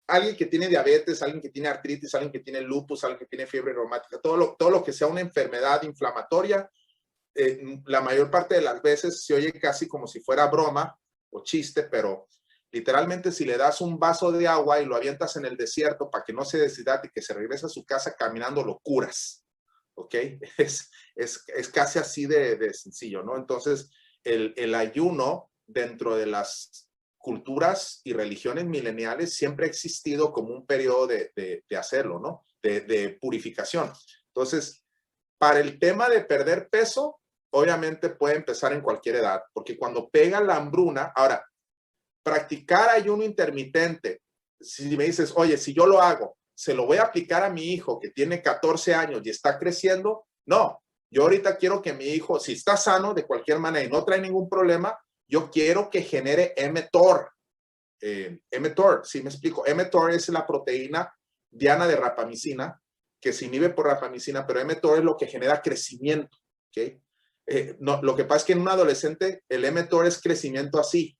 Speaker 1: alguien que tiene diabetes, alguien que tiene artritis, alguien que tiene lupus, alguien que tiene fiebre reumática, todo lo que sea una enfermedad inflamatoria, la mayor parte de las veces se oye casi como si fuera broma o chiste, pero literalmente si le das un vaso de agua y lo avientas en el desierto para que no se deshidrate y que se regrese a su casa caminando, lo curas, ¿ok? Es casi así de sencillo, ¿no? Entonces, el ayuno dentro de las culturas y religiones mileniales siempre ha existido como un periodo de hacerlo, ¿no? De purificación. Entonces, para el tema de perder peso, obviamente puede empezar en cualquier edad, porque cuando pega la hambruna, ahora, practicar ayuno intermitente, si me dices, oye, si yo lo hago, ¿se lo voy a aplicar a mi hijo que tiene 14 años y está creciendo? No, yo ahorita quiero que mi hijo, si está sano de cualquier manera y no trae ningún problema, yo quiero que genere mTOR. mTOR, ¿sí me explico? mTOR es la proteína diana de rapamicina, que se inhibe por rapamicina, pero mTOR es lo que genera crecimiento, ¿ok? No, lo que pasa es que en un adolescente el mTOR es crecimiento así.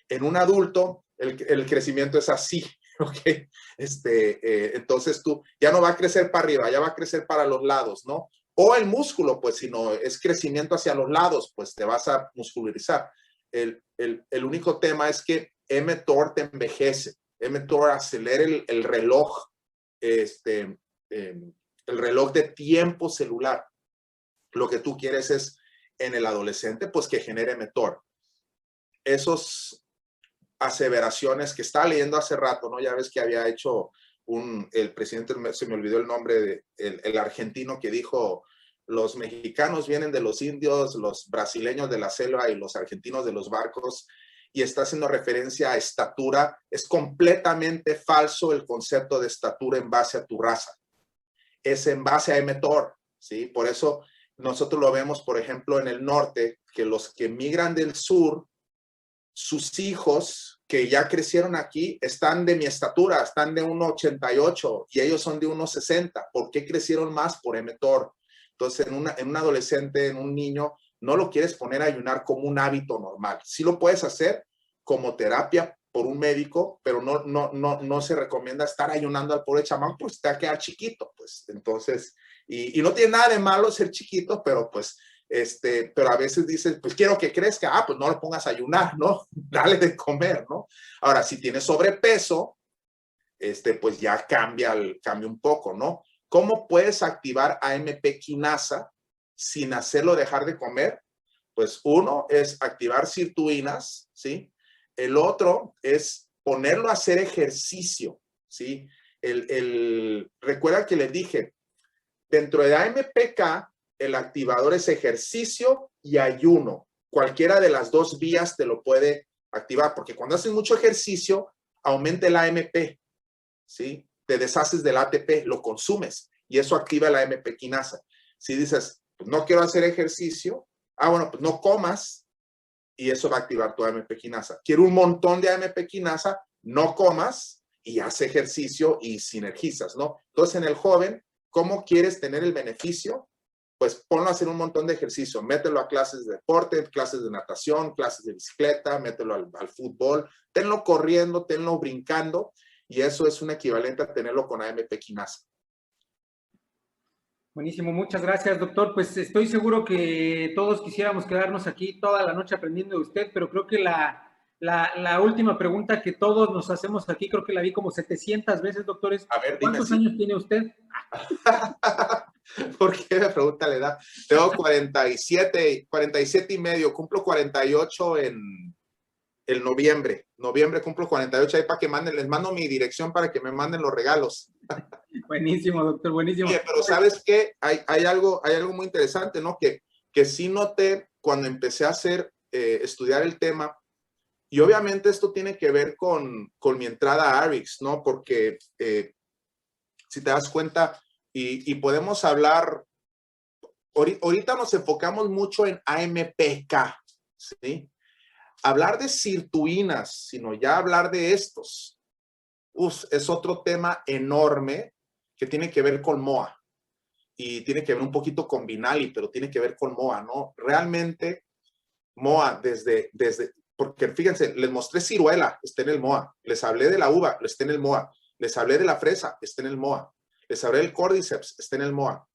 Speaker 1: En un adulto el crecimiento es así, ¿ok? Entonces tú ya no va a crecer para arriba, ya va a crecer para los lados, ¿no? O el músculo, pues si no es crecimiento hacia los lados, pues te vas a muscularizar. El único tema es que mTOR te envejece, mTOR acelera el reloj, el reloj de tiempo celular. Lo que tú quieres es en el adolescente, pues que genere mTOR. Esos aseveraciones que estaba leyendo hace rato, ¿no? Ya ves que había hecho el presidente, se me olvidó el nombre, el argentino que dijo, los mexicanos vienen de los indios, los brasileños de la selva y los argentinos de los barcos, y está haciendo referencia a estatura. Es completamente falso el concepto de estatura en base a tu raza. Es en base a mTOR, ¿sí? Por eso nosotros lo vemos, por ejemplo, en el norte, que los que migran del sur, sus hijos que ya crecieron aquí están de mi estatura, están de 1,88 y ellos son de 1,60. ¿Por qué crecieron más? Por mTOR. Entonces, en un adolescente, en un niño, no lo quieres poner a ayunar como un hábito normal. Sí lo puedes hacer como terapia por un médico, pero no se recomienda estar ayunando al pobre chamán, pues te va a quedar chiquito, pues. Entonces, y no tiene nada de malo ser chiquito, pero pues pero a veces dices, pues quiero que crezca, pues no lo pongas a ayunar, ¿no? Dale de comer, ¿no? Ahora, si tienes sobrepeso, pues ya cambia un poco, ¿no? ¿Cómo puedes activar AMP quinasa sin hacerlo dejar de comer? Pues uno es activar sirtuinas, ¿sí? El otro es ponerlo a hacer ejercicio, ¿sí? Recuerda que les dije, dentro de AMPK, el activador es ejercicio y ayuno. Cualquiera de las dos vías te lo puede activar, porque cuando haces mucho ejercicio, aumenta el AMP, ¿sí? Te deshaces del ATP, lo consumes, y eso activa la AMP quinasa. Si dices, pues no quiero hacer ejercicio, bueno, pues no comas, y eso va a activar tu AMP quinasa. Quiero un montón de AMP quinasa, no comas, y haz ejercicio y sinergizas, ¿no? Entonces, en el joven, ¿cómo quieres tener el beneficio? Pues ponlo a hacer un montón de ejercicio, mételo a clases de deporte, clases de natación, clases de bicicleta, mételo al fútbol, tenlo corriendo, tenlo brincando, y eso es un equivalente a tenerlo con AMP quinasa.
Speaker 2: Buenísimo, muchas gracias, doctor. Pues estoy seguro que todos quisiéramos quedarnos aquí toda la noche aprendiendo de usted, pero creo que la última pregunta que todos nos hacemos aquí, creo que la vi como 700 veces, doctores.
Speaker 1: A ver, dime,
Speaker 2: ¿Cuántos años tiene usted?
Speaker 1: ¿Por qué me pregunta la edad? Tengo 47 y medio, cumplo 48 en noviembre. Noviembre cumplo 48, ahí para que manden, les mando mi dirección para que me manden los regalos.
Speaker 2: Buenísimo, doctor, buenísimo.
Speaker 1: Oye, pero ¿sabes qué? Hay algo muy interesante, ¿no? Que sí noté cuando empecé a estudiar el tema, y obviamente esto tiene que ver con mi entrada a ARIX, ¿no? Porque si te das cuenta, y podemos hablar, ahorita nos enfocamos mucho en AMPK, ¿sí? Hablar de sirtuinas, sino ya hablar de estos, es otro tema enorme que tiene que ver con MOA y tiene que ver un poquito con Binali, pero tiene que ver con MOA, ¿no? Realmente MOA porque fíjense, les mostré ciruela, está en el MOA, les hablé de la uva, está en el MOA, les hablé de la fresa, está en el MOA, les hablé del cordyceps, está en el MOA,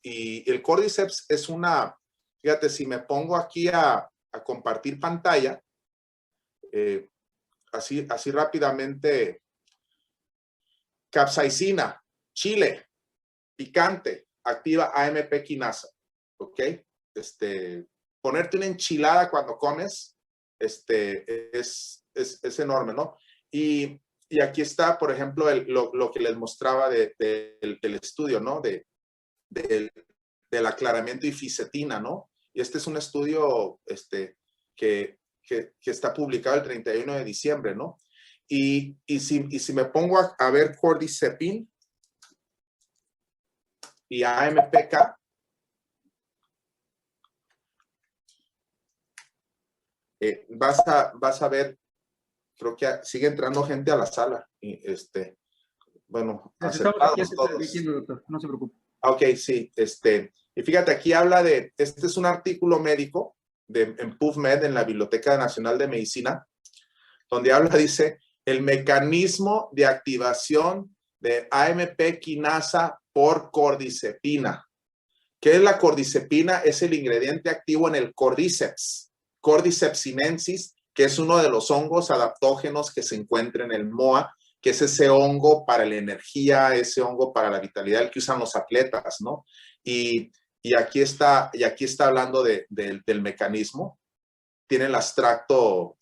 Speaker 1: y el cordyceps es una Fíjate, si me pongo aquí a compartir pantalla, así rápidamente, capsaicina, chile, picante, activa AMP quinasa, ¿ok? Ponerte una enchilada cuando comes, es enorme, ¿no? Y aquí está, por ejemplo, lo que les mostraba del estudio, ¿no? Del aclaramiento y fisetina, ¿no? Y este es un estudio que está publicado el 31 de diciembre, ¿no? Y si me pongo a ver cordycepin y AMPK, vas a ver, creo que sigue entrando gente a la sala. Y bueno,
Speaker 2: Estamos aquí diciendo, doctor, no se preocupe.
Speaker 1: Ok, sí. Y fíjate, aquí habla este es un artículo médico en PubMed, en la Biblioteca Nacional de Medicina, donde dice, el mecanismo de activación de AMP quinasa por cordycepina. ¿Qué es la cordycepina? Es el ingrediente activo en el Cordyceps sinensis, que es uno de los hongos adaptógenos que se encuentra en el MOA, que es ese hongo para la energía, ese hongo para la vitalidad, el que usan los atletas, ¿no? Y aquí está hablando del mecanismo. Tiene el abstracto,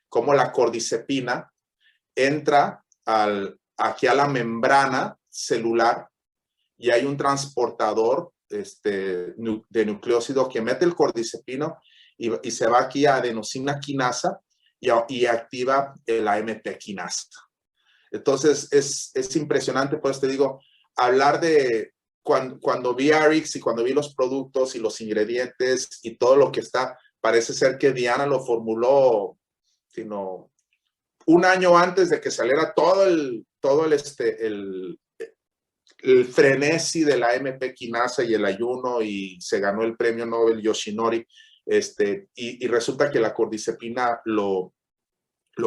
Speaker 1: como la cordycepina entra aquí a la membrana celular y hay un transportador de nucleócido que mete el cordycepino y se va aquí a adenosina quinasa y activa el AMP quinasa. Entonces, es impresionante, por eso te digo, hablar de cuando vi Arix y cuando vi los productos y los ingredientes y todo lo que está, parece ser que Diana lo formuló, sino un año antes de que saliera todo el frenesi de la AMP quinasa y el ayuno, y se ganó el premio Nobel Yoshinori, y resulta que la cordycepina lo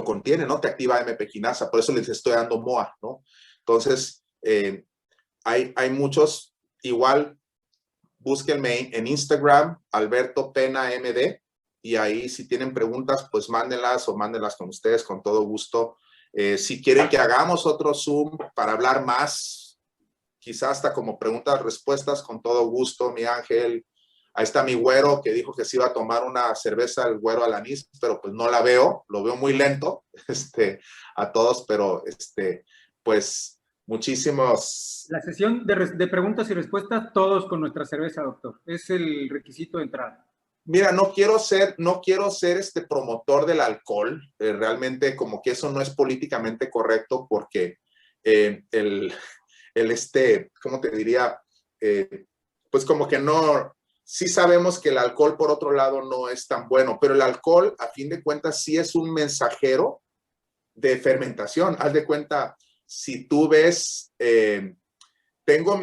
Speaker 1: contiene, ¿no? Te activa AMP quinasa, por eso les estoy dando MOA, ¿no? Entonces, hay muchos, igual, búsquenme en Instagram, Alberto Pena MD, y ahí si tienen preguntas, pues mándenlas con ustedes, con todo gusto. Si quieren que hagamos otro Zoom para hablar más, quizás hasta como preguntas, respuestas, con todo gusto, mi Ángel. Ahí está mi güero que dijo que se iba a tomar una cerveza, el güero Alanís, pero pues no la veo, lo veo muy lento, a todos, pero pues muchísimos.
Speaker 2: La sesión de preguntas y respuestas, todos con nuestra cerveza, doctor. Es el requisito de entrada.
Speaker 1: Mira, no quiero ser promotor del alcohol. Realmente como que eso no es políticamente correcto, porque ¿cómo te diría? Pues como que no, sí sabemos que el alcohol por otro lado no es tan bueno, pero el alcohol a fin de cuentas sí es un mensajero de fermentación. Haz de cuenta, si tú ves, tengo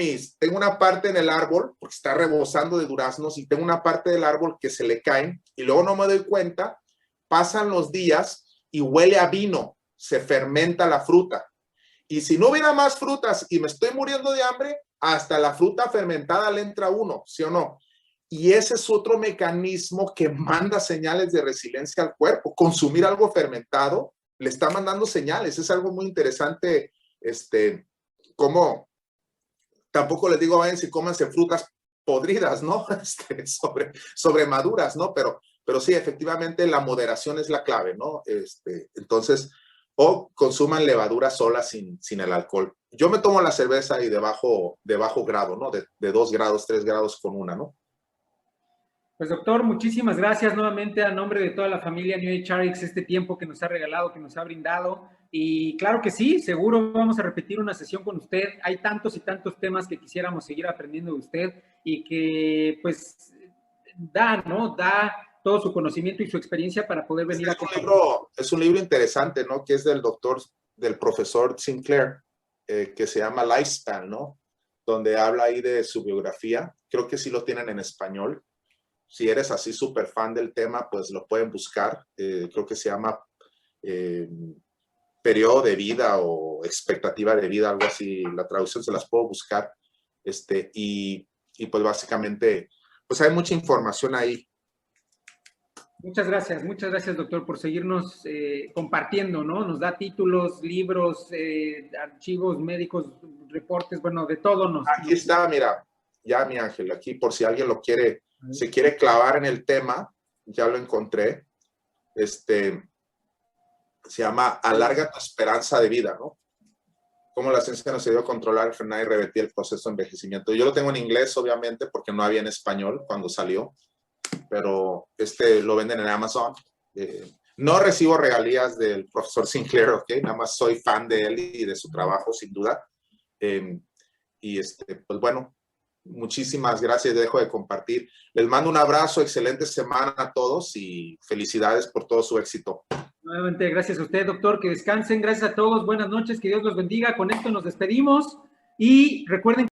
Speaker 1: una parte en el árbol, porque está rebosando de duraznos, y tengo una parte del árbol que se le caen, y luego no me doy cuenta, pasan los días y huele a vino, se fermenta la fruta. Y si no hubiera más frutas y me estoy muriendo de hambre, hasta la fruta fermentada le entra uno, ¿sí o no? Y ese es otro mecanismo que manda señales de resiliencia al cuerpo. Consumir algo fermentado le está mandando señales. Es algo muy interesante, como tampoco les digo, vayan si cómanse frutas podridas, ¿no? Sobre maduras, ¿no? Pero sí, efectivamente, la moderación es la clave, ¿no? Entonces, o consuman levadura sola sin el alcohol. Yo me tomo la cerveza y de bajo grado, ¿no? De 2 grados, 3 grados con una, ¿no?
Speaker 2: Pues doctor, muchísimas gracias nuevamente a nombre de toda la familia New Age Rx, este tiempo que nos ha regalado, que nos ha brindado. Y claro que sí, seguro vamos a repetir una sesión con usted. Hay tantos y tantos temas que quisiéramos seguir aprendiendo de usted y que pues da todo su conocimiento y su experiencia para poder venir a compartir.
Speaker 1: Es un libro interesante, ¿no? Que es del profesor Sinclair, que se llama Lifespan, ¿no? Donde habla ahí de su biografía. Creo que sí lo tienen en español. Si eres así súper fan del tema, pues lo pueden buscar. Creo que se llama periodo de vida o expectativa de vida, algo así. La traducción se las puedo buscar. Y pues básicamente pues hay mucha información ahí.
Speaker 2: Muchas gracias, doctor, por seguirnos compartiendo, ¿no? Nos da títulos, libros, archivos médicos, reportes, bueno, de todo.
Speaker 1: Aquí está, mira, ya mi Ángel, aquí por si alguien lo quiere, se quiere clavar en el tema, ya lo encontré. Se llama Alarga tu esperanza de vida, ¿no? Cómo la ciencia nos ayudó a controlar, frenar y revertir el proceso de envejecimiento. Yo lo tengo en inglés, obviamente, porque no había en español cuando salió, pero lo venden en Amazon. No recibo regalías del profesor Sinclair, ¿ok? Nada más soy fan de él y de su trabajo, sin duda. Pues bueno, muchísimas gracias, dejo de compartir. Les mando un abrazo, excelente semana a todos y felicidades por todo su éxito.
Speaker 2: Nuevamente, gracias a usted, doctor, que descansen, gracias a todos, buenas noches, que Dios los bendiga, con esto nos despedimos y recuerden